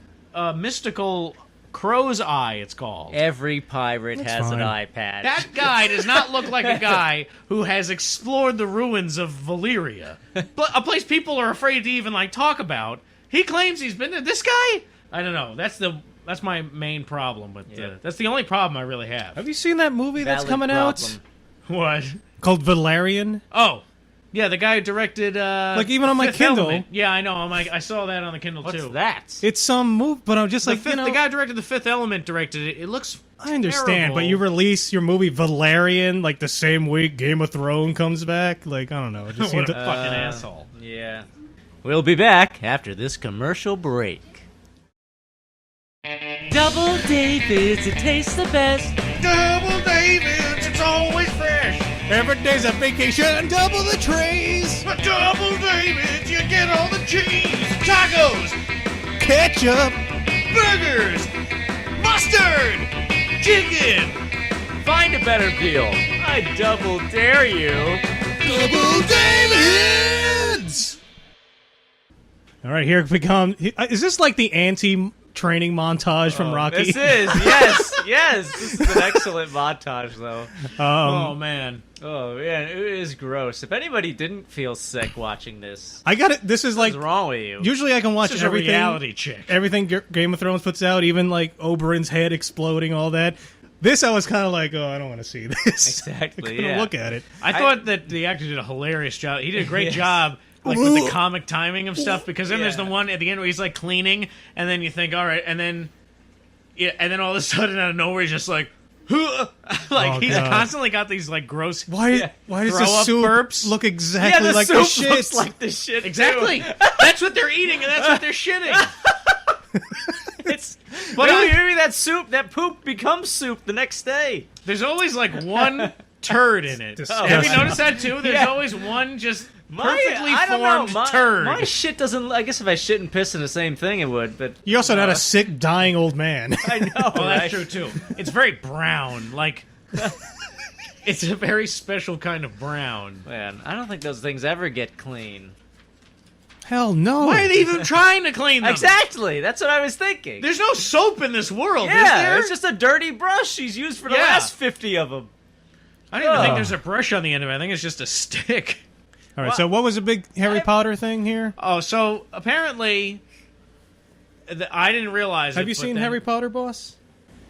mystical crow's eye. It's called. Every pirate That's has fine. an eye patch. That guy does not look like a guy who has explored the ruins of Valyria, but a place people are afraid to even like talk about. He claims he's been there. This guy, I don't know. That's my main problem with. That's the only problem I really have. Have you seen that movie that's Valid coming problem. out? What? Called Valerian? Oh, yeah, the guy who directed. Like, even on my Fifth Kindle. Element. Yeah, I know. I saw that on the Kindle What's too. that? It's some movie, but I'm just The, like, fifth, the guy who directed the Fifth Element directed it. It looks. I understand, terrible. but you release your movie Valerian like the same week Game of Thrones comes back. Like, I don't know. It just What seemed a to, fucking asshole. Yeah. We'll be back after this commercial break. Double Davids, it tastes the best. Double Davids, it's always fresh. every day's a vacation. Double the trays, But Double Davids, you get all the cheese, tacos, ketchup. burgers, mustard, chicken. Find a better deal. I double dare you. Double Davids. All right, here we come. Is this like the anti-training montage from Rocky? This is, yes. This is an excellent montage, though. Oh, man. Oh, man, it is gross. If anybody didn't feel sick watching this, I got it. This is like what's wrong with you? usually I can watch This is a everything. reality chick. Everything Game of Thrones puts out, even like Oberyn's head exploding, all that. This I was kind of like, oh, I don't want to see this. Exactly, I couldn't yeah. look at it. I thought that the actor did a hilarious job. He did a great job, like with the comic timing of stuff. Because then there's the one at the end where he's like cleaning, and then you think, all right, and then all of a sudden out of nowhere he's just like, like Oh, he's God. constantly got these like gross. Why does the Throw up soup burps? look yeah, exactly the like soup the shit? looks like the shit. too. Exactly. That's what they're eating, and that's what they're shitting. It's But maybe that poop becomes soup the next day. there's always like one turd in it. Disgusting. Have you noticed that too? There's Yeah. always one just My- perfectly I don't know, formed turd. My shit doesn't. I guess if I shit and piss in the same thing, it would. But You're also not a sick, dying old man. I know. Well, right? that's true too. It's very brown. Like it's a very special kind of brown. Man, I don't think those things ever get clean. Hell no. Why are they even trying to clean them? Exactly. That's what I was thinking. There's no soap in this world, is yeah, there? it's just a dirty brush she's used for the Yeah. last 50 of them. I don't even think Ugh. there's a brush on the end of it. I think it's just a stick. All right, so what was the big Harry Potter thing here? Oh, so apparently, I didn't realize it. Have you but seen then- Harry Potter, boss?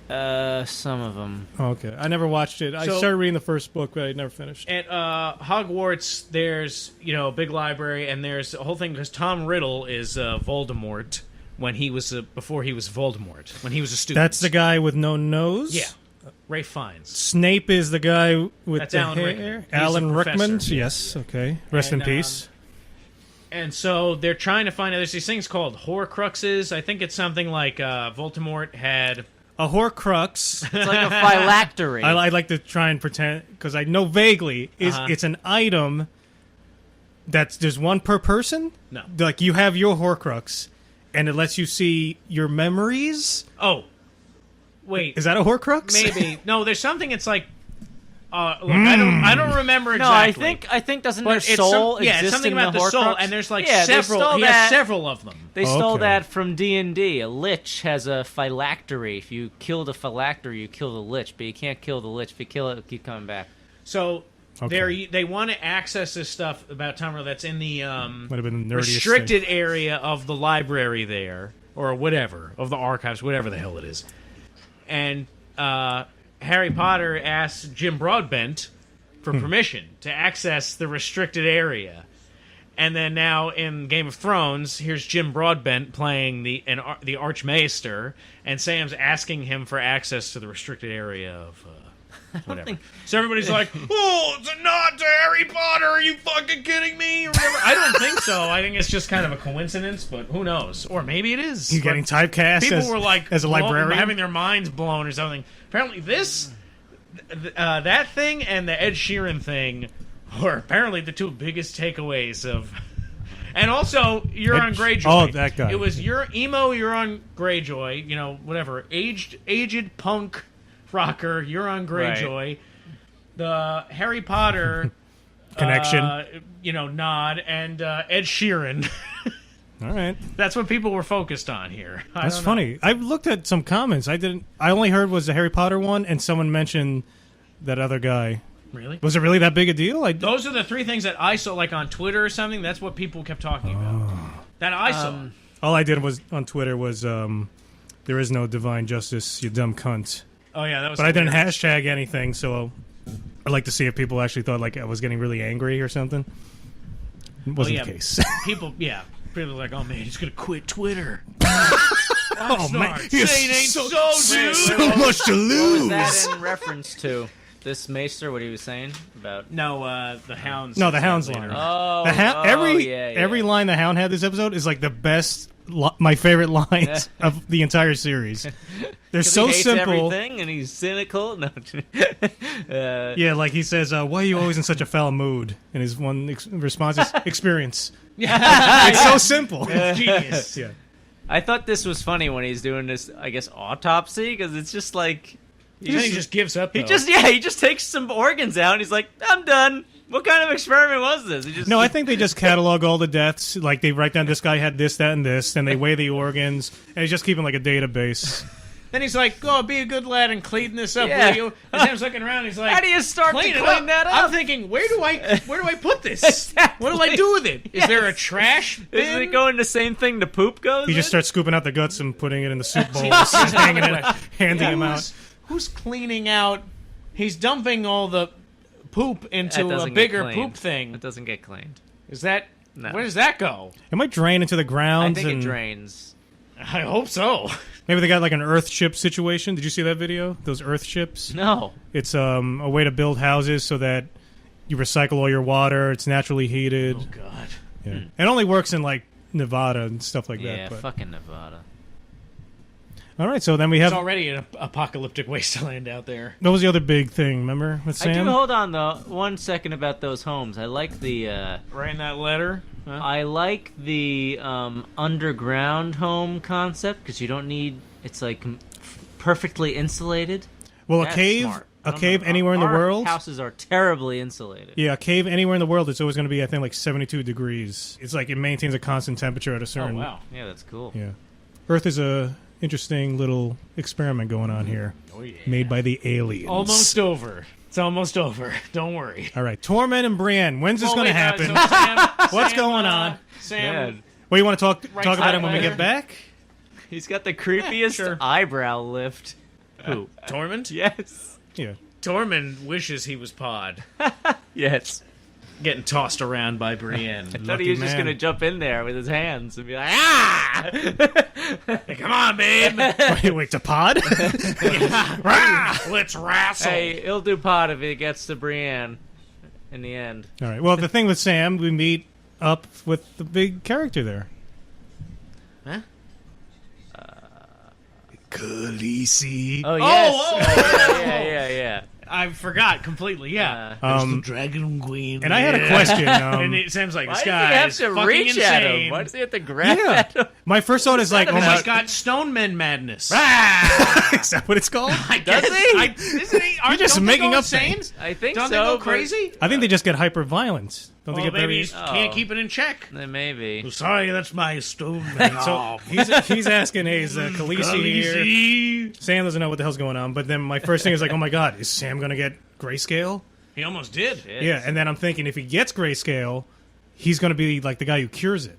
Some of them. Oh, okay. I never watched it. I So- started reading the first book, but I never finished. At Hogwarts, there's a big library, and there's a whole thing because Tom Riddle is Voldemort when he was before he was Voldemort when he was a student. That's the guy with no nose? Yeah, Ray Fiennes. Snape is the guy with That's the Alan hair? Rickman. He's Alan the Rickman? professor. Yes, okay. Rest And, in peace. And so they're trying to find out. There's these things called Horcruxes. I think it's something like Voldemort had. A Horcrux. It's like a phylactery. I like to try and pretend, because I know vaguely, it's an item there's one per person? No. Like, you have your Horcrux, and it lets you see your memories? Oh, wait. Is that a Horcrux? Maybe. No, there's something. It's like I don't remember exactly. No, I think doesn't but their soul it's exist something in about the soul, Horcrux? and there's like Yeah, several. He has several of them. They stole Okay. that from D&D. A lich has a phylactery. If you kill the phylactery, you kill the lich, but you can't kill the lich. If you kill it, it'll keep coming back. So they want to access this stuff about Tom Riddle that's in the Might have been the nerdiest restricted area of the library there, or whatever, of the archives, whatever the hell it is. And Harry Potter asks Jim Broadbent for permission to access the restricted area. And then now in Game of Thrones, here's Jim Broadbent playing the Archmaester, and Sam's asking him for access to the restricted area of whatever. So everybody's like, "Oh, it's a nod to Harry Potter. Are you fucking kidding me?" Or whatever. I don't think so. I think it's just kind of a coincidence, but who knows? Or maybe it is. He's getting typecast. People were like as a librarian, having their minds blown or something. Apparently, that thing and the Ed Sheeran thing were apparently the two biggest takeaways of. And also, Euron Greyjoy. Oh, that guy. It was emo Euron Greyjoy. Whatever, aged punk rocker Euron Greyjoy. Right. The Harry Potter connection. Nod and Ed Sheeran. All right, that's what people were focused on here. That's funny. I looked at some comments. I only heard was the Harry Potter one, and someone mentioned that other guy. Really? Was it really that big a deal? Those are the three things that I saw, like on Twitter or something. That's what people kept talking about. That I saw. All I did was on Twitter was there is no divine justice, you dumb cunt. Oh yeah, that was. But I didn't hashtag anything, so I'd like to see if people actually thought like I was getting really angry or something. It wasn't the case. People were like, "Oh man, he's gonna quit Twitter." Oh man, saying ain't so much to lose. What was that in reference to? This Maester, what he was saying about? No, the Hounds. No, the Hounds line. Oh, every line the Hound had this episode is like the best, my favorite lines of the entire series. They're so he hates simple. Everything, and he's cynical. No, yeah, like he says, "Why are you always in such a foul mood?" And his one response is experience. It's so simple. It's genius. Yeah. I thought this was funny when he's doing this, I guess, autopsy, because it's just like. He just gives up. He just takes some organs out and he's like, I'm done. What kind of experiment was this? No, I think they just catalog all the deaths. Like they write down this guy had this, that, and this, and they weigh the organs, and he's just keeping like a database. Then he's like, "Go, be a good lad and clean this up, will you?" And Sam's looking around. He's like, "How do you start to clean that up?" I'm thinking, where do I put this? Exactly. What do I do with it? Is there a trash bin? Isn't it going the same thing the poop goes? He just starts scooping out the guts and putting it in the soup bowls, just hanging it, handing him out. Who's cleaning out? He's dumping all the poop into a bigger poop thing. It doesn't get cleaned. Is that? No. Where does that go? It might drain into the ground. I think it drains. I hope so. Maybe they got like an earth ship situation. Did you see that video? Those earth ships? No. It's a way to build houses so that you recycle all your water. It's naturally heated. Oh God. Yeah. It only works in like Nevada and stuff like that. Yeah, but. fucking Nevada. All right, so then we have... It's already an apocalyptic wasteland out there. That was the other big thing, remember, with Sam? I do, hold on, though, 1 second about those homes. I like the... Writing that letter? Huh? I like the underground home concept, because you don't need... It's, like, perfectly insulated. Well, That's a cave... smart. A cave anywhere in the world? Houses are terribly insulated. Yeah, a cave anywhere in the world, it's always going to be, I think, like 72 degrees. It's like it maintains a constant temperature at a certain... Oh, wow. Yeah, that's cool. Yeah. Earth is a... interesting little experiment going on here. Oh, yeah. Made by the aliens. Almost over. It's almost over. Don't worry. All right. Torment and Brienne. When's this going to happen? So Sam, What's going on? Sam. Well, you want to talk about it when we letter. get back? He's got the creepiest eyebrow lift. Who? Tormund? Yes. Yeah. Tormund wishes he was Pod. Yes. Getting tossed around by Brienne. I thought he was just going to jump in there with his hands and be like, ah! Hey, come on, babe. Wait, to Pod? Let's wrestle. Hey, he'll do pot if he gets to Brienne in the end. All right. Well, the thing with Sam, we meet up with the big character there. Huh? Khaleesi. Oh, yes. Oh, yeah. I forgot completely. Yeah, Um, Dragon Queen. and I had a question. and it sounds like Why this does he guy have is to fucking reach at him? insane. Why does he have to grab Yeah. at him? My first thought is like, oh Oh my my God, Stone Men Madness. is that what it's called? I Does guess. he? Isn't he? You're just don't they making go up insane? things. I think Don't so. they go but- crazy? I think they just get hyper violence. Don't they Well, get maybe very? you can't keep it in check. Maybe. Sorry, that's my Stone Man. So he's asking, hey, is Khaleesi here? Sam doesn't know what the hell's going on. But then my first thing is like, oh my God, is Sam gonna get grayscale? He almost did. Shit. Yeah, and then I'm thinking if he gets grayscale, he's gonna be like the guy who cures it.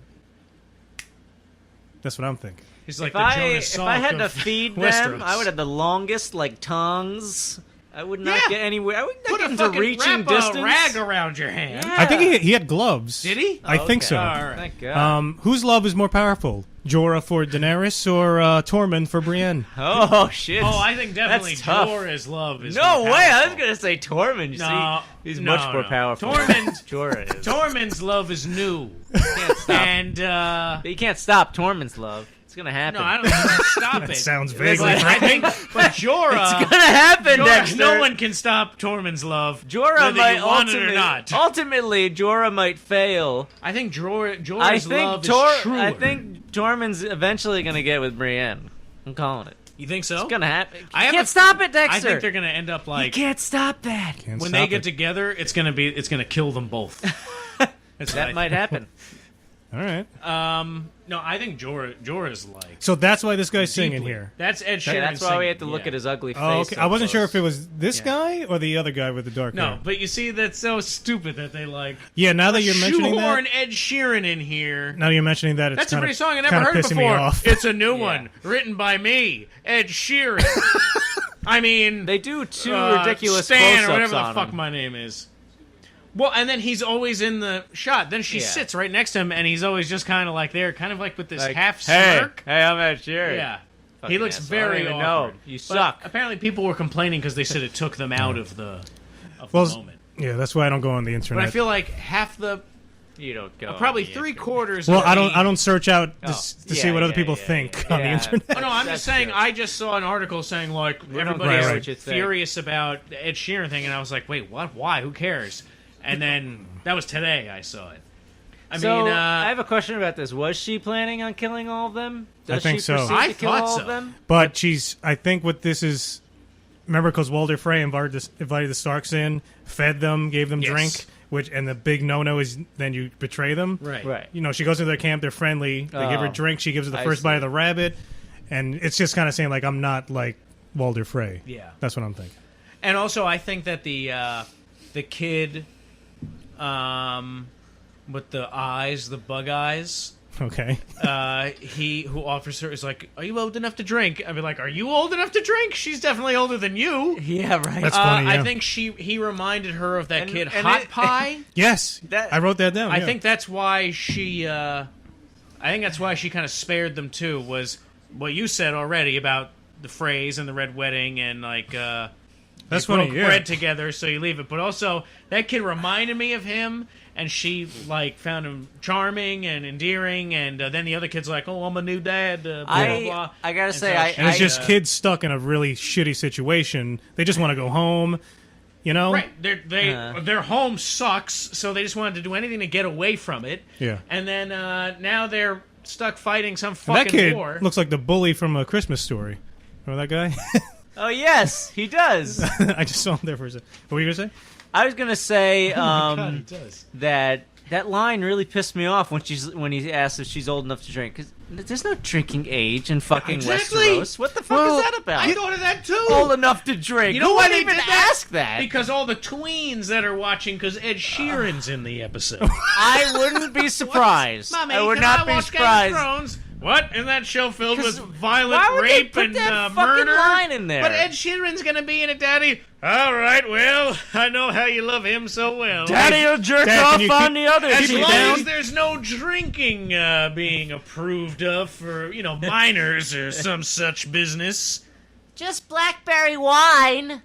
That's what I'm thinking. He's like If the Jonas I had Salk to of feed them, Westeros. I would have the longest tongues. tongues. I would not Yeah. get anywhere. I would not Put get a into fucking reaching wrap distance. a rag around your hand. Yeah. I think he had gloves. Did he? I think Okay. so. All right. Thank God. Whose love is more powerful, Jorah for Daenerys or Tormund for Brienne? Oh shit! Oh, I think definitely That's tough. Jorah's love is No more way! I was powerful. gonna say Tormund. You No, see, he's no, much more no. powerful. Tormund- Jorah is. Tormund's love is new. Can't stop. And, But you can't stop Tormund's love. It's gonna happen. no, I don't think you can stop That it. sounds But vaguely I think, but Jorah, It's gonna happen, Jorah, Dexter. no one can stop Tormund's love, Jorah whether might you want it or not. ultimately Jorah might fail. I think Jorah's I think love is truer. I think Tormund's eventually gonna get with Brienne. I'm calling it. You think so? It's gonna happen. I have can't a- stop it, Dexter. I think they're gonna end up you like can't stop that. Can't when stop they get it. together. It's gonna kill them both. That's what I That might happen. All right. No, I think Jorah's like So that's why this guy's singing deeply. here. That's Ed Sheeran. Yeah, that's why we singing. have to look Yeah. at his ugly face. Oh, okay. so I wasn't sure close. if it was this Yeah. guy or the other guy with the dark No, hair. but you see, that's so stupid that they like Yeah, now that you're mentioning shoehorn that, Ed Sheeran in here. now you're mentioning that, it's That's a kind pretty of, song I never kind of heard pissing before. me off. It's a new Yeah. one, written by me, Ed Sheeran. I mean, They do two uh, ridiculous Stan close-ups or whatever the on fuck him. my name is. Well, and then he's always in the shot. Then she Yeah. sits right next to him, and he's always just kind of like there, kind of like with this Like, half hey, smirk. hey, I'm Ed Sheeran. Yeah. Fucking He looks asshole. I don't very even awkward. know. You But suck. apparently, people were complaining because they said it took them out of the Well, moment. yeah, that's why I don't go on the But internet. I feel like half the, You don't go. probably on the 3/4. well, of I don't. the- I don't search out to, Oh, to see yeah, what other yeah, people yeah, think yeah. on the Yeah. internet. Oh no, I'm That's just saying. true. I just saw an article saying like don't everybody's care what you think. furious about the Ed Sheeran thing, and I was like, wait, what? Why? Who cares? And then that was today. I saw it. I So mean, I have a question about this. Was she planning on killing all of them? Does think she so. proceed I to kill thought all so. of them? But she's. I think what this is. Remember, because Walder Frey invited the Starks in, fed them, gave them Yes. drink, and the big no-no is then you betray them. right. Right. You know, she goes into their camp. They're friendly. They give her Oh. drink. She gives her the I first see. bite of the rabbit, and it's just kind of saying like, I'm not like Walder Frey. Yeah. That's what I'm thinking. And also, I think that the kid, with the eyes, the bug eyes. Okay. He who offers her is like, "Are you old enough to drink?" I'd be like, "Are you old enough to drink?" She's definitely older than you. Yeah, right. That's funny. Yeah. I think he reminded her of that And- kid and Hot it- Pie. Yes, That- I wrote that down. I yeah. think that's why she. I think that's why she kind of spared them too. Was what you said already about the phrase and the red wedding and like. That's they funny. broke Yeah. bread together, so you leave it. But also, that kid reminded me of him, and she like found him charming and endearing. And then the other kid's like, "Oh, I'm a new dad." Blah, blah, blah. I gotta And say, so I- she- And it's I- just kids stuck in a really shitty situation. They just want to go home. You know. Right, their home sucks, so they just wanted to do anything to get away from it. Yeah. And then now they're stuck fighting some And fucking that kid war. looks like the bully from A Christmas Story. Remember that guy? Oh yes, he does. I just saw him there for a second. What were you gonna say? I was gonna say God, he does. that line really pissed me off when he asked if she's old enough to drink. Because there's no drinking age in fucking Exactly. Westeros. What the fuck Well, is that about? I thought of that too. Old enough to drink. You know Who why would they even did that? ask that? Because all the tweens that are watching, because Ed Sheeran's in the episode. I wouldn't be surprised. Mommy, I would can not I be watch surprised. Game of Thrones? What? Isn't that show filled with 'Cause violent why would they rape put and that fucking murder? line in there? But Ed Sheeran's gonna be in it, Daddy. All right, well, I know how you love him so well. Daddy will jerk Dad, off can you on keep- the other As Keep it long down. as there's no drinking being approved of for, minors or some such business. Just blackberry wine.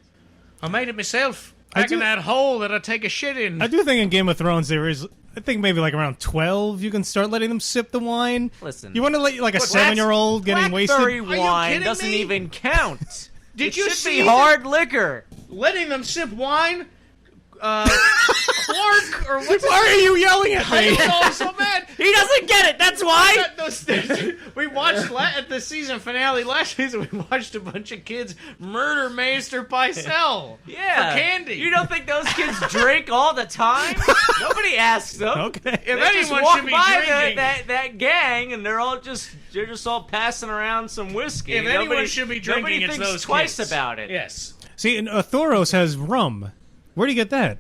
I made it myself. I Back in do- that hole that I take a shit in. I do think in Game of Thrones there is. I think maybe like around 12 you can start letting them sip the wine. Listen, You want to let like a 7-year-old getting wasted? blackberry you wine kidding doesn't me? even count. Did you should see be hard liquor? letting them sip wine? Quark or what's Why are you yelling at I me? know, I'm so mad. He doesn't get it. That's why. We watched at the season finale last season. We watched a bunch of kids murder Maester Pycelle Yeah. for candy. You don't think those kids drink all the time? Nobody asks them. Okay. If They just anyone walk should be by drinking, that gang, and they're just all passing around some whiskey. if anyone should be drinking, nobody it's thinks those twice kids. about it. Yes, See, and Thoros has rum. Where do you get that?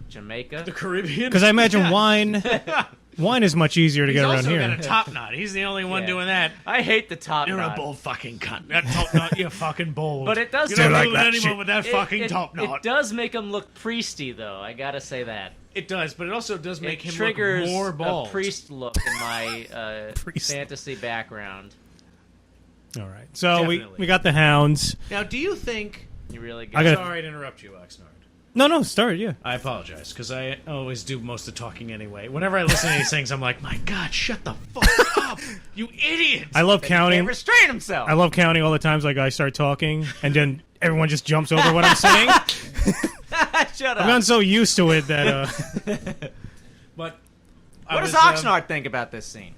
Jamaica. the Caribbean. Because I imagine Yeah. wine is much easier to He's get also around got here. a top knot. He's the only one Yeah. doing that. I hate the top You're knot. a bold fucking cunt. That top knot, you're fucking bold. But it does You do don't like fool that anyone shit. with that fucking top knot. It does make him look priesty, though. I gotta say that. It does, but it also does make It him triggers look more bald. a priest look in my Priest. fantasy background. All right. So Definitely. we got the hounds. Now, do you think... You really I get got- Sorry to interrupt you, Oxnard. No, start, yeah. I apologize, because I always do most of the talking anyway. Whenever I listen to these things, I'm like, my God, shut the fuck up, you idiot! I love can't counting. restrain himself. I love counting all the times like I start talking and then everyone just jumps over what I'm saying. Shut I've up. gotten so used to it that But What does Oxnard think about this scene?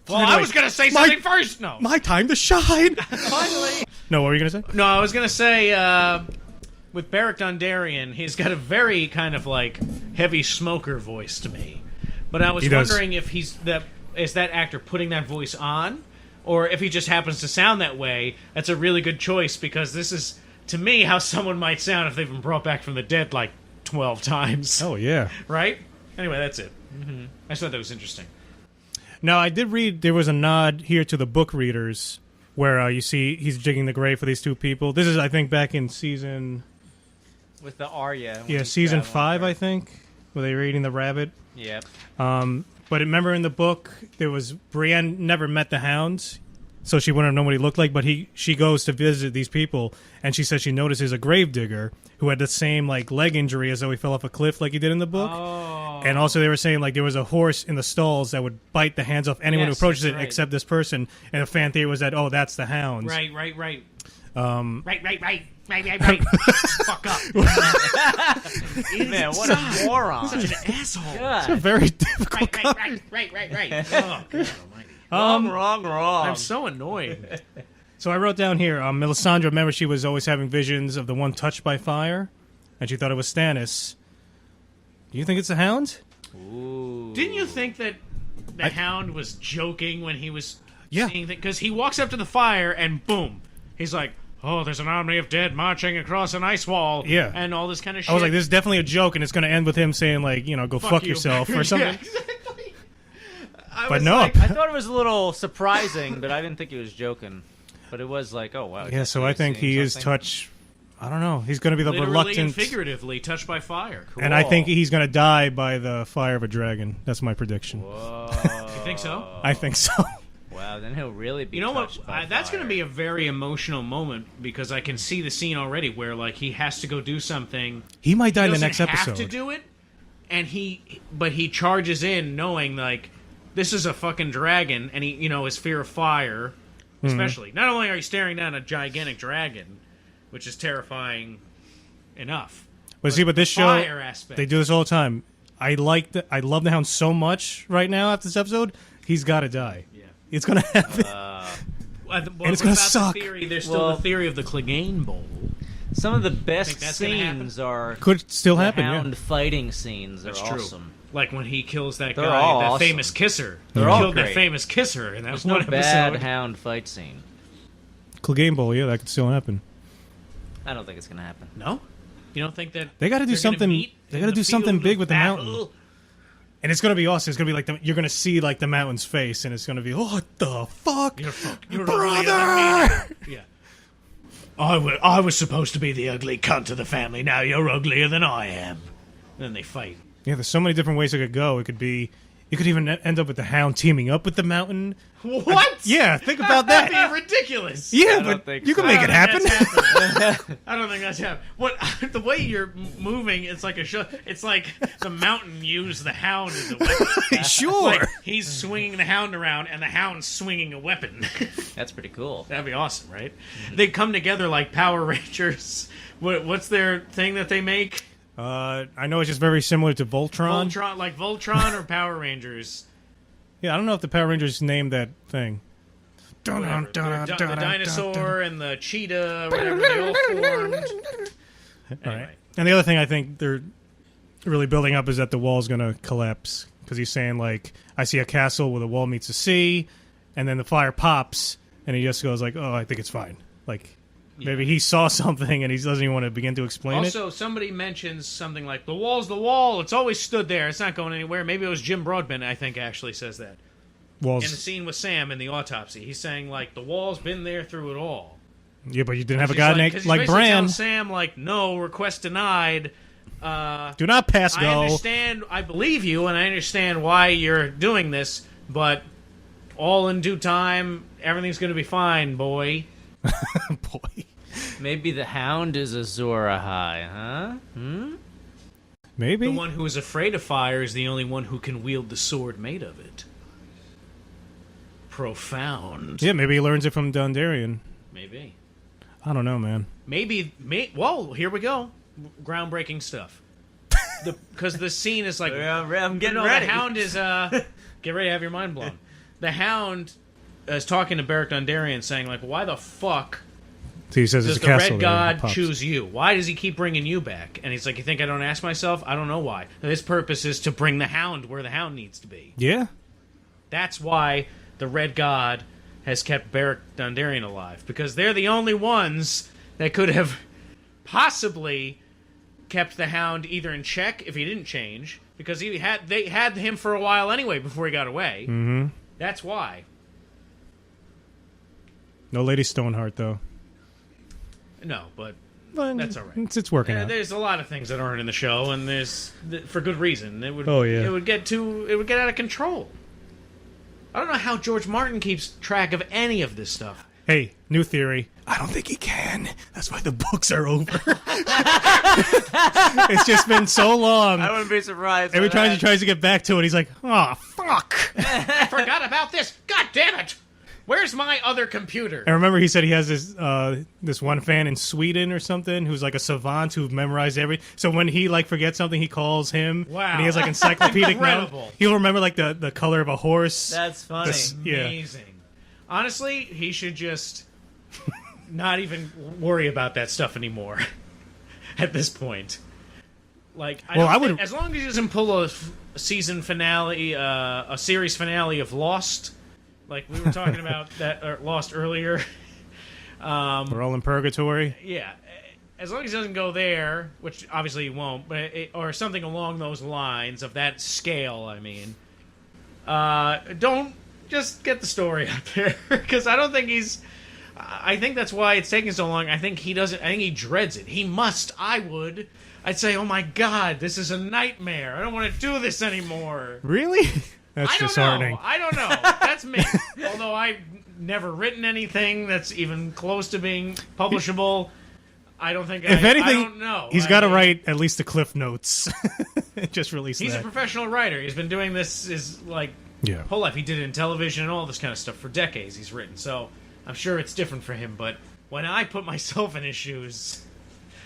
Well, I was going to say something first. No. my time to shine. Finally. No, what were you gonna say? No, I was going to say, with Beric Dondarrion, he's got a very kind of like heavy smoker voice to me. But I was He does. wondering if is that actor putting that voice on, or if he just happens to sound that way. That's a really good choice, because this is, to me, how someone might sound if they've been brought back from the dead like 12 times. Oh yeah. Right? Anyway, that's it. Mm-hmm. I just thought that was interesting. Now I did read there was a nod here to the book readers where you see he's digging the grave for these two people. This is I think back in season With the Arya. when yeah he's season traveling 5 there. I think where they were eating the rabbit. Yep. But remember in the book, there was Brienne never met the hounds, so she wouldn't know what he looked like. But she goes to visit these people, and she says she notices a gravedigger who had the same like leg injury as though he fell off a cliff, like he did in the book. Oh. And also, they were saying like there was a horse in the stalls that would bite the hands off anyone who Yes, approaches that's it, right. except this person. And the fan theory was that that's the hounds. Right. Right. Right. Fuck up. Man, what a moron. Such an asshole. It's a God. very difficult. Right. Oh, God almighty. Wrong. I'm so annoyed. So I wrote down here, Melisandre, remember she was always having visions of the one touched by fire, and she thought it was Stannis. Do you think it's the Hound? Ooh. Didn't you think that the Hound was joking when he was Yeah. seeing that? Because he walks up to the fire and boom, he's like, "Oh, there's an army of dead marching across an ice wall." Yeah. and all this kind of shit. I was like, this is definitely a joke, and it's going to end with him saying, like, go fuck you. yourself or Yeah, something. exactly. But no. I thought it was a little surprising, but I didn't think he was joking. But it was like, oh, wow. Yeah, so I think he is touched. I don't know. He's going to be the Literally reluctant. and figuratively touched by fire. And I think he's going to die by the fire of a dragon. That's my prediction. Whoa. You think so? I think so. Wow, then he'll really be You know what? touched by That's going to fire. be a very emotional moment, because I can see the scene already where like he has to go do something. He might die He in the doesn't next have episode. to do it, and but he charges in knowing like this is a fucking dragon, and he his fear of fire, Mm-hmm. especially. Not only are you staring down a gigantic dragon, which is terrifying enough, But see, but this show, fire aspect. they do this all the time. I love the Hound so much right now after this episode. He's got to die. Yeah. It's going to happen. And it's gonna suck. There's still Well- the theory of the Clegane Bowl. Some of the think best that's gonna scenes are Could still the happen, Hound yeah. fighting scenes. That's are true. awesome. Like when he kills that They're guy, all that awesome. famous kisser. They're he all killed that great. famous kisser in that There's one no bad episode. Hound fight scene. Clegane Bowl, yeah, that could still happen. I don't think it's gonna happen. No, you don't think that They got to do they're gonna something. meet They in got to the do something field big of with the battle? mountain, and it's going to be awesome. It's going to be like you're going to see like the mountain's face, and it's going to be what the fuck, You're brother. Yeah. I was supposed to be the ugly cunt of the family. Now you're uglier than I am. And then they fight. Yeah, there's so many different ways it could go. It could be You could even end up with the Hound teaming up with the Mountain. What? Yeah, think about that. That'd be ridiculous. Yeah, don't but think you can so. make it happen. I don't think that's happening. What the way you're moving? It's like a show. It's like the Mountain used the Hound as a weapon. Sure. Like he's swinging the Hound around, and the Hound's swinging a weapon. That's pretty cool. That'd be awesome, right? They come together like Power Rangers. What's their thing that they make? I know it's just very similar to Voltron. Voltron, like Voltron or Power Rangers. Yeah, I don't know if the Power Rangers named that thing. Whatever. The dinosaur and the cheetah, whatever, they all formed. All Anyway. right. And the other thing I think they're really building up is that the wall's going to collapse. Because he's saying, like, I see a castle where the wall meets the sea, and then the fire pops, and he just goes like, oh, I think it's fine. Like, maybe he saw something and he doesn't even want to begin to explain it. Also, somebody mentions something like, the wall's the wall, it's always stood there, it's not going anywhere. Maybe it was Jim Broadbent, I think, actually says that. Walls. In the scene with Sam in the autopsy. He's saying, like, the wall's been there through it all. Yeah, but you didn't have a He's guy like, named like basically Bran. telling Sam, like, no, request denied. Do not pass go. I understand, I believe you, and I understand why you're doing this, but all in due time, everything's going to be fine, boy. Boy. Maybe the Hound is Azor Ahai, huh? Maybe. The one who is afraid of fire is the only one who can wield the sword made of it. Profound. Yeah, maybe he learns it from Dondarrion. Maybe. I don't know, man. Whoa, here we go. Groundbreaking stuff. Because the scene is like... I'm getting ready. The Hound is... get ready to have your mind blown. The Hound is talking to Beric Dondarrion saying, like, why the fuck So he says does it's a the castle Red there, and it God pops. choose you? Why does he keep bringing you back? And he's like, you think I don't ask myself? I don't know why. His purpose is to bring the Hound where the Hound needs to be. Yeah. That's why the Red God has kept Beric Dondarrion alive. Because they're the only ones that could have possibly kept the Hound either in check if he didn't change. Because they had him for a while anyway before he got away. Mm-hmm. That's why. No Lady Stoneheart, though. No, but But that's all right. It's working out. There's a lot of things that aren't in the show, and there's for good reason. It would. Oh, yeah. It would get out of control. I don't know how George Martin keeps track of any of this stuff. Hey, new theory. I don't think he can. That's why the books are over. It's just been so long. I wouldn't be surprised. Every time he tries to get back to it, he's like, oh, fuck. I forgot about this. God damn it! Where's my other computer? I remember he said he has this one fan in Sweden or something who's like a savant who memorized everything. So when he like forgets something, he calls him. Wow. And he has like encyclopedic Incredible. knowledge. He'll remember like the color of a horse. That's funny. Yeah. Amazing. Honestly, he should just not even worry about that stuff anymore. At this point, like, I would, as long as he doesn't pull a season finale, a series finale of Lost, like we were talking about that Lost earlier. We're all in purgatory. Yeah, as long as he doesn't go there, which obviously he won't, but or something along those lines of that scale. I mean, don't just get the story out there because I don't think he's. I think that's why it's taking so long. I think he doesn't. I think he dreads it. He must. I'd say, oh my God, this is a nightmare. I don't want to do this anymore. Really? That's disheartening. I don't know. That's me. Although I've never written anything that's even close to being publishable. I don't think. If anything, I don't know. He's got to write at least the cliff notes. Just release He's that. a professional writer. He's been doing this his whole life. He did it in television and all this kind of stuff for decades. He's written, so I'm sure it's different for him. But when I put myself in his shoes,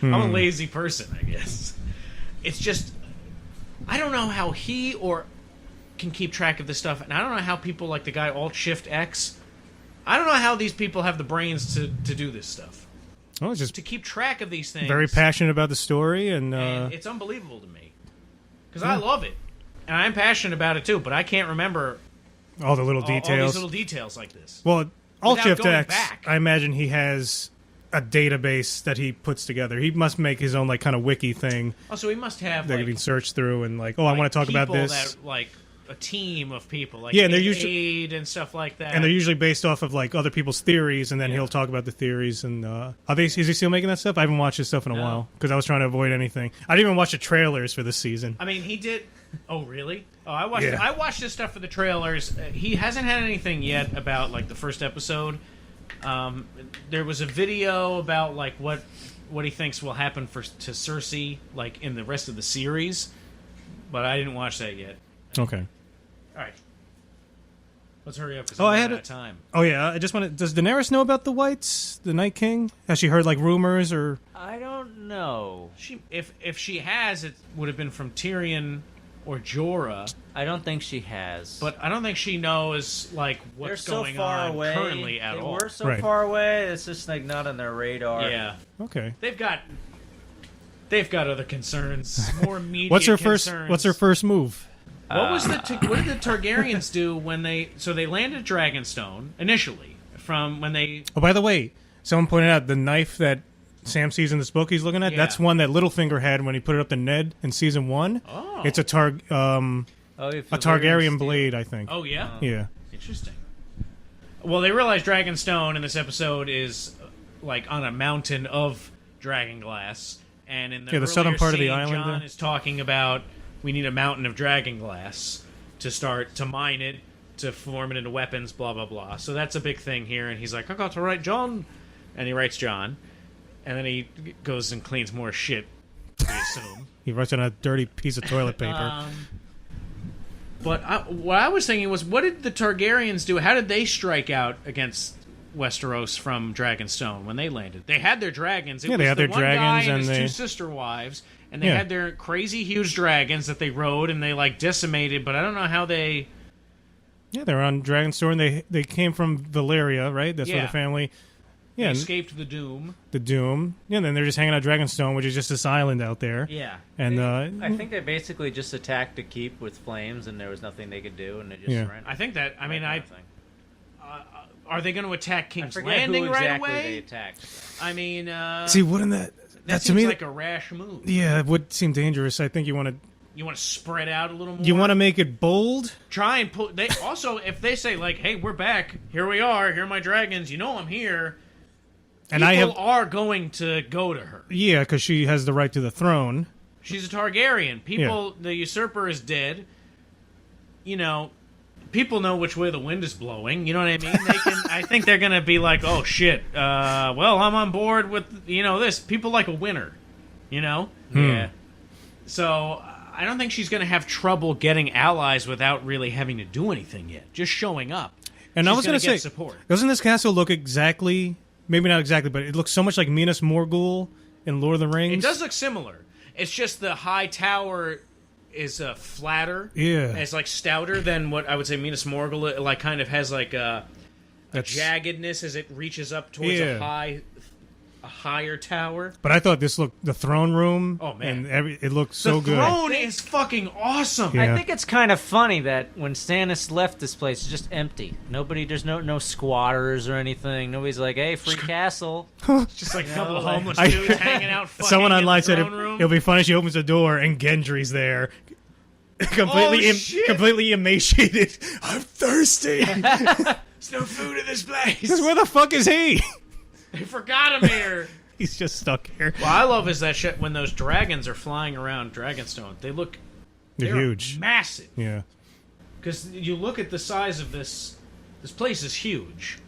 I'm a lazy person, I guess. It's just I don't know how he can keep track of this stuff, and I don't know how people like the guy Alt-Shift-X. I don't know how these people have the brains to do this stuff. Well, it's just to keep track of these things. very passionate about the story, and it's unbelievable to me because I love it, and I'm passionate about it too. But I can't remember all the little details. All these little details like this. Well, Alt-Shift-X, back. I imagine he has a database that he puts together. He must make his own like kind of wiki thing Oh, so he must have that he can search through and like, I want to talk about people this. that a team of people, like and they're usually aid and stuff like that. And they're usually based off of like other people's theories, and then he'll talk about the theories. And is he still making that stuff? I haven't watched his stuff in a while because I was trying to avoid anything. I didn't even watch the trailers for this season. I mean, he did. Oh, really? Oh, I watched this stuff for the trailers. He hasn't had anything yet about like the first episode. There was a video about like what he thinks will happen to Cersei like in the rest of the series, but I didn't watch that yet. Okay. All right. Let's hurry up because I I'm had out of time. Oh yeah, I just want to. Does Daenerys know about the Whites, the Night King? Has she heard like rumors or? I don't know. If she has, it would have been from Tyrion or Jorah. I don't think she has. But I don't think she knows like what's going on currently at all. We're so far away. It's just like not on their radar. Yeah. Okay. They've got other concerns. More media What's her first move? What did the Targaryens do when they landed Dragonstone initially from when they? Oh, by the way, someone pointed out the knife that Sam sees in this book he's looking at. Yeah. That's one that Littlefinger had when he put it up to Ned in season 1. Oh. It's a Targaryen blade, I think. Oh yeah. Yeah. Interesting. Well, they realize Dragonstone in this episode is like on a mountain of dragonglass, and in the southern part of the scene, island. Jon is talking about we need a mountain of dragonglass to start to mine it, to form it into weapons, blah blah blah. So that's a big thing here, and he's like, I got to write Jon, and he writes Jon, and then he goes and cleans more shit. We assume He writes on a dirty piece of toilet paper. But what I was thinking was, what did the Targaryens do? How did they strike out against Westeros from Dragonstone when they landed? They had their dragons. It was they had their one dragons guy and his they... 2 sister wives, and they had their crazy huge dragons that they rode and they like decimated. But I don't know how they. Yeah, they're on Dragonstone. They came from Valyria, right? That's where the family. Yeah, they escaped the Doom. The Doom. Yeah, and then they're just hanging out Dragonstone, which is just this island out there. Yeah. And I think they basically just attacked a keep with flames, and there was nothing they could do, and they just ran. I think that. I mean, are they going to attack King's I forget Landing who exactly right away? They attacked. I mean, see, wouldn't that seems to me like a rash move? Yeah, it would seem dangerous. I think you want to. You want to spread out a little more? You want to make it bold? Try and pull. They also, if they say like, "Hey, we're back. Here we are. Here are my dragons. You know I'm here." And people are going to go to her. Yeah, because she has the right to the throne. She's a Targaryen. The usurper is dead. You know, people know which way the wind is blowing. You know what I mean? I think they're going to be like, "Oh shit. Well, I'm on board with this." People like a winner. You know? Yeah. So I don't think she's going to have trouble getting allies without really having to do anything yet. Just showing up. And I was going to say, support. Doesn't this castle look exactly? Maybe not exactly, but it looks so much like Minas Morgul in Lord of the Rings. It does look similar. It's just the high tower is flatter. Yeah. It's like stouter than what I would say Minas Morgul. It like kind of has like a jaggedness as it reaches up towards a higher tower. But I thought the throne room. Oh man, and it looked so good. The throne is fucking awesome. Yeah. I think it's kind of funny that when Stannis left this place, it's just empty. There's no squatters or anything. Nobody's like, "Hey, free castle." It's just like a couple of homeless dudes hanging out. Someone online said room. It'll be funny. She opens the door and Gendry's there. Completely emaciated. I'm thirsty. There's no food in this place. Where the fuck is he? They forgot him here. He's just stuck here. What I love is that shit when those dragons are flying around Dragonstone. They're huge. Massive. Yeah. Because you look at the size of this place is huge.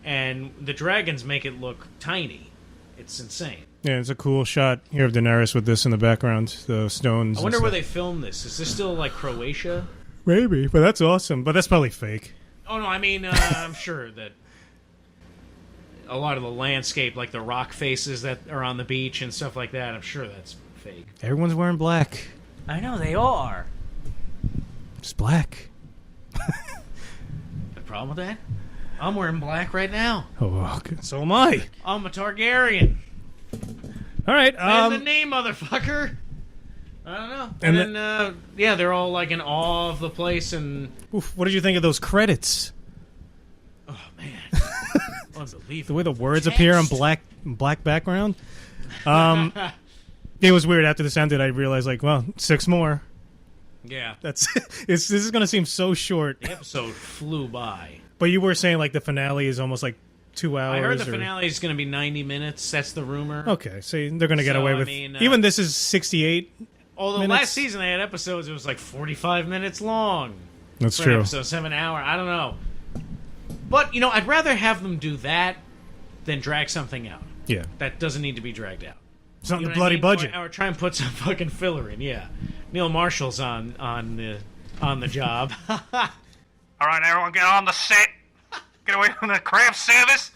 And the dragons make it look tiny. It's insane. Yeah, it's a cool shot here of Daenerys with this in the background, the stones. I wonder where they filmed this. Is this still like Croatia? Maybe, but that's awesome. But that's probably fake. Oh no, I mean, I'm sure that a lot of the landscape, like the rock faces that are on the beach and stuff like that, I'm sure that's fake. Everyone's wearing black. I know, they are. Just black. The problem with that? I'm wearing black right now. Oh, okay. So am I. I'm a Targaryen. All right. And the name, motherfucker. I don't know. And then, they're all like in awe of the place. And what did you think of those credits? Oh man, unbelievable! The way the words appear on black background. It was weird. After this ended, I realized, like, well, 6 more. Yeah. This is going to seem so short. The episode flew by. But you were saying like the finale is almost like 2 hours. I heard the finale is going to be 90 minutes. That's the rumor. Okay, so they're going to get So, away I with... mean, even this is 68 Although minutes? last season they had episodes, it was like 45 minutes long. That's for true. An episode, 7 hour. I don't know. But, I'd rather have them do that than drag something out. Yeah. That doesn't need to be dragged out. It's not You the know what I bloody mean? budget. Or try and put some fucking filler in, yeah. Neil Marshall's on the job. All right, everyone, get on the set. Get away from the craft service.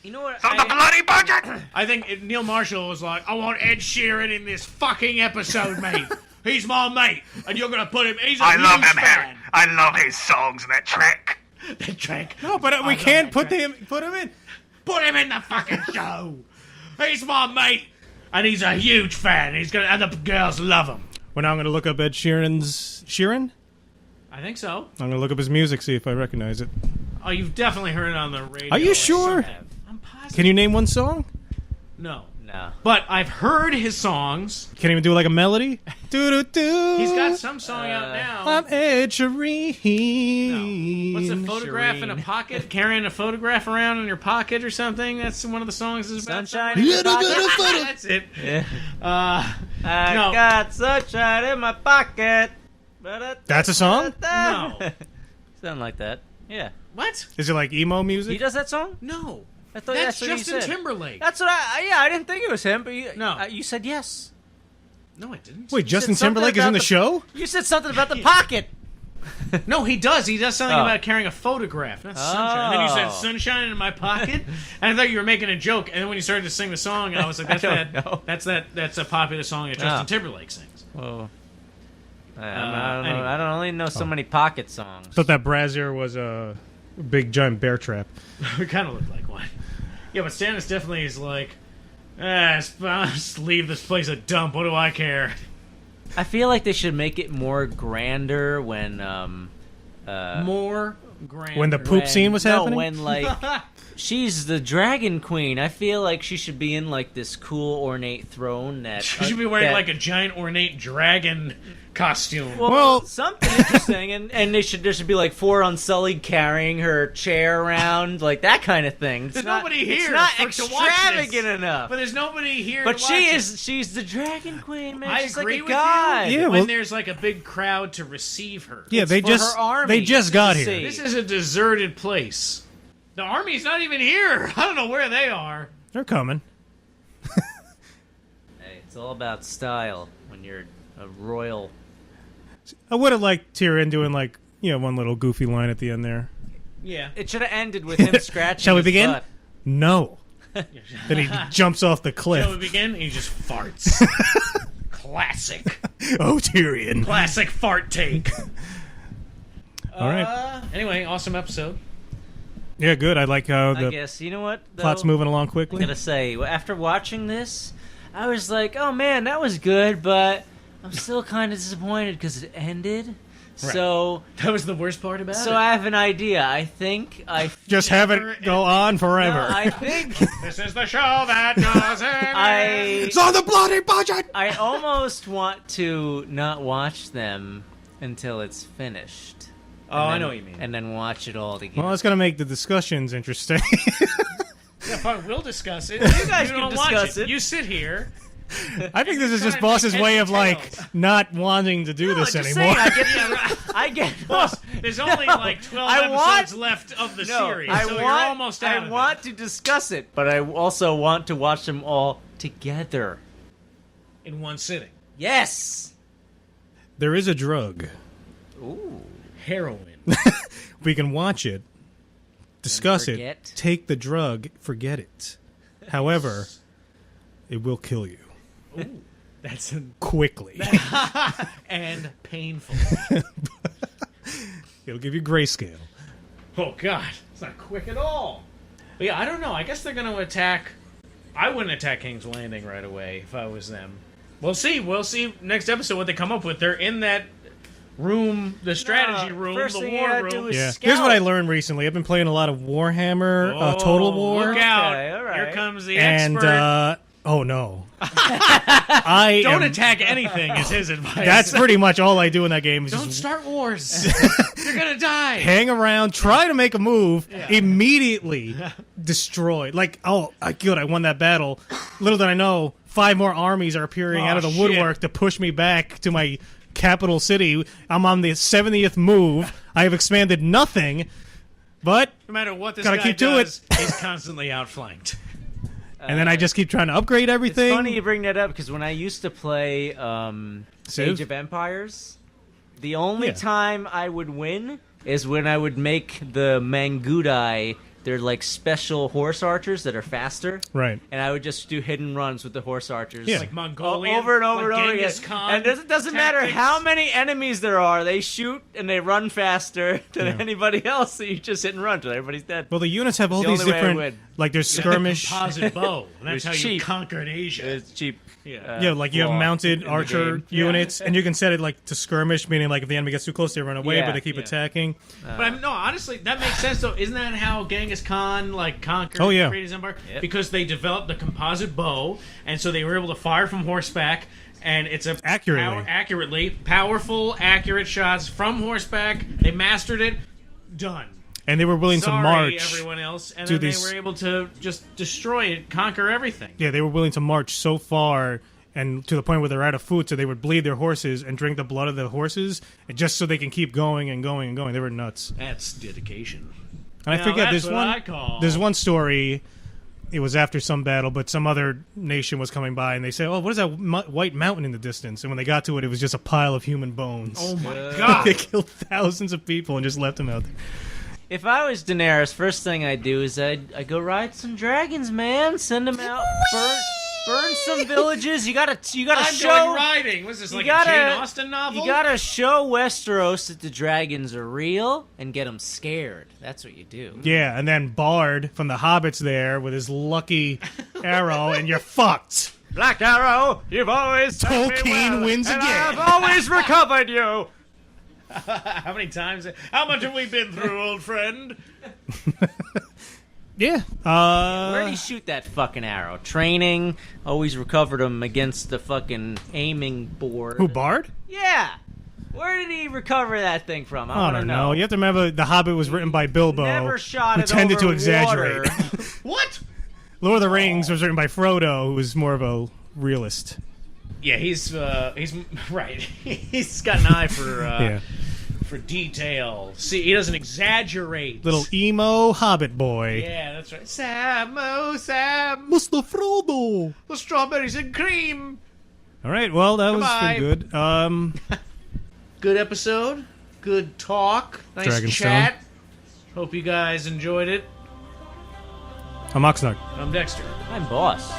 You know what? It's on the bloody budget. I think Neil Marshall was like, I want Ed Sheeran in this fucking episode, mate. He's my mate, and you're gonna put him. He's a I love huge him, Harry. fan. I love his songs and that track. That track. No, but we love can't that put track. him in. Put him in the fucking show. He's my mate, and he's a huge fan. And the girls love him. Well, now I'm going to look up Ed Sheeran? I think so. I'm going to look up his music, see if I recognize it. Oh, you've definitely heard it on the radio. Are you I sure? have. I'm positive. Can you name one song? No. No. But I've heard his songs. Can't even do like a melody? Do-do-do. He's got some song out now. I'm Ed Sheeran. What's a photograph in a pocket? Carrying a photograph around in your pocket or something? That's one of the songs is about. Sunshine in my pocket. That's it. Yeah. No. Got sunshine in my pocket. That's a song? No. Something like that. Yeah. What? Is it like emo He music? does that song? No. I thought That's what you Justin said. Timberlake. That's what I didn't think it was him, but No. you said yes. No, I didn't. Wait, Justin said something Timberlake is in about the show? You said something about the pocket. No, he does. He does something Oh. about carrying a photograph. That's sunshine. And then you said Oh. sunshine in my pocket, and I thought you were making a joke. And then when you started to sing the song, I was like, "That's I don't know. That's a popular song that Justin Oh. Timberlake sings." Whoa. I don't know. anyway. I don't only know so many pocket songs. Thought that brazier was a big giant bear trap. It kind of looked like one. Yeah, but Stannis definitely is like, I'll just leave this place a dump. What do I care? I feel like they should make it more grander when More grand. When the poop scene was happening? when like she's the dragon queen. I feel like she should be in like this cool ornate throne that She should be wearing that- like a giant ornate dragon costume. well, something interesting, and there should be like 4 Unsullied carrying her chair around, like that kind of thing. There's nobody here It's not to watch extravagant this. enough. But there's nobody here. But to watch she's the dragon queen, man. I She's agree like a with god. you. Yeah, when well- there's like a big crowd to receive her. Yeah, It's they for just her army they just to got here. see. This is a deserted place. The army's not even here. I don't know where they are. They're coming. Hey, it's all about style when you're a royal. I would have liked Tyrion doing like, one little goofy line at the end there. Yeah. It should have ended with him scratching. Shall we his begin? butt. No. Then he jumps off the Shall we cliff. begin? And he just farts. Classic. Oh, Tyrion. Classic fart take. All right. Anyway, awesome episode. Yeah, good. I like how I the guess you know what? Though? plot's moving along I quickly. gotta say, after watching this, I was like, "Oh man, that was good," but I'm still kind of disappointed because it ended. So, That was the worst part about it. I have an idea. I think Just have it go on forever. I think This is the show that does it. It's on the bloody budget! I almost want to not watch them until it's finished. Oh, I know what you mean. And then watch it all together. Well, it's going to make the discussions interesting. Yeah, fine, we'll discuss it. You guys can don't watch discuss it. You sit here. I think this is just trying to Boss's make way heads of, and like, tails. not wanting to do No, this just anymore. saying, Yeah, I get. Boss, there's only like 12 I episodes want- left of the No, series, I so want, you're almost out I of want to discuss it, but I also want to watch them all together. it in one sitting. Yes. There is a drug. Ooh. Heroin. We can watch it, discuss it, forget. take the drug, forget it. However, it will kill you Ooh, that's quickly. and painful. It'll give you grayscale. Oh God, it's not quick at all. But yeah, I don't know. I guess they're going to attack. I wouldn't attack King's Landing right away if I was them. We'll see. We'll see next episode what they come up with. They're in that room, the strategy room, first the thing you war gotta do room. is Yeah. scout. Here's what I learned recently. I've been playing a lot of Warhammer, Total War. Look out! Okay, all right. Here comes the And expert. Oh, no. I Don't am, attack anything is his advice. That's pretty much all I do in that game. Is Don't just start wars. You're gonna die. hang around, try to make a move, immediately destroy. Like, good, I won that battle. Little did I know, 5 more armies are appearing out of the woodwork to push me back to my capital city. I'm on the 70th move. I have expanded nothing, but No matter what this Gotta guy keep to does, he's constantly outflanked. and then I just keep trying to upgrade everything. It's funny you bring that up because when I used to play Civ? Age of Empires, the only time I would win is when I would make the Mangudai. They're like special horse archers that are faster. Right. And I would just do hidden runs with the horse archers. Yeah. Like Mongolian, Over and over like and over Genghis again. Khan And it doesn't matter tactics. how many enemies there are, they shoot and they run faster than anybody else, so you just hit and run till everybody's dead. Well, the units have all It's the these only way I different, win. like there's skirmish. Composite bow. And that's It's how you cheap. conquered Asia. It's cheap. Yeah, like you have flaw mounted in the archer game. units, and you can set it like to skirmish, meaning like if the enemy gets too close, they run away, Yeah, but they keep yeah. attacking. But no, honestly, that makes sense though. Isn't that how Genghis Khan like conquered Oh, yeah. created his empire? Yep. Because they developed the composite bow, and so they were able to fire from horseback, and it's a Accurately. powerful, accurate shots from horseback. They mastered it. Done. And they were willing Sorry, to march. everyone else, and to then these- they were able to just destroy it, conquer everything. Yeah, they were willing to march so far and to the point where they're out of food, so they would bleed their horses and drink the blood of the horses, and just so they can keep going and going and going. They were nuts. That's dedication. And I Now, forget, that's what I call- there's one story, it was after some battle, but some other nation was coming by, and they said, oh, what is that white mountain in the distance? And when they got to it, it was just a pile of human bones. Oh my god! They killed thousands of people and just left them out there. If I was Daenerys, first thing I'd do is I'd go ride some dragons, man. Send them out, burn some villages. You gotta I'm show. going riding. What's this, like a Jane Austen novel? You gotta show Westeros that the dragons are real and get them scared. That's what you do. Yeah, and then Bard from the Hobbits there with his lucky arrow, and you're fucked. Black Arrow, you've always served me Tolkien well, wins and again. I've always recovered you. How many times? How much have we been through, old friend? Yeah. Where did he shoot that fucking arrow? Training, always recovered him against the fucking aiming board. Who, Bard? Yeah. Where did he recover that thing from? I I want to don't know. know. You have to remember The Hobbit was written by Bilbo, Never shot who it tended over to exaggerate. water. What? Lord of the Rings was written by Frodo, who was more of a realist. Yeah, he's right. He's got an eye Yeah. for detail. See, he doesn't exaggerate. Little emo Hobbit boy. Yeah, that's right. Sam, oh Sam, Mr. Frodo. the strawberries and cream. All right, well, that was Goodbye. pretty good. Good episode. Good talk. Nice DragonStone. chat. Hope you guys enjoyed it. I'm Oxnard. I'm Dexter. I'm boss.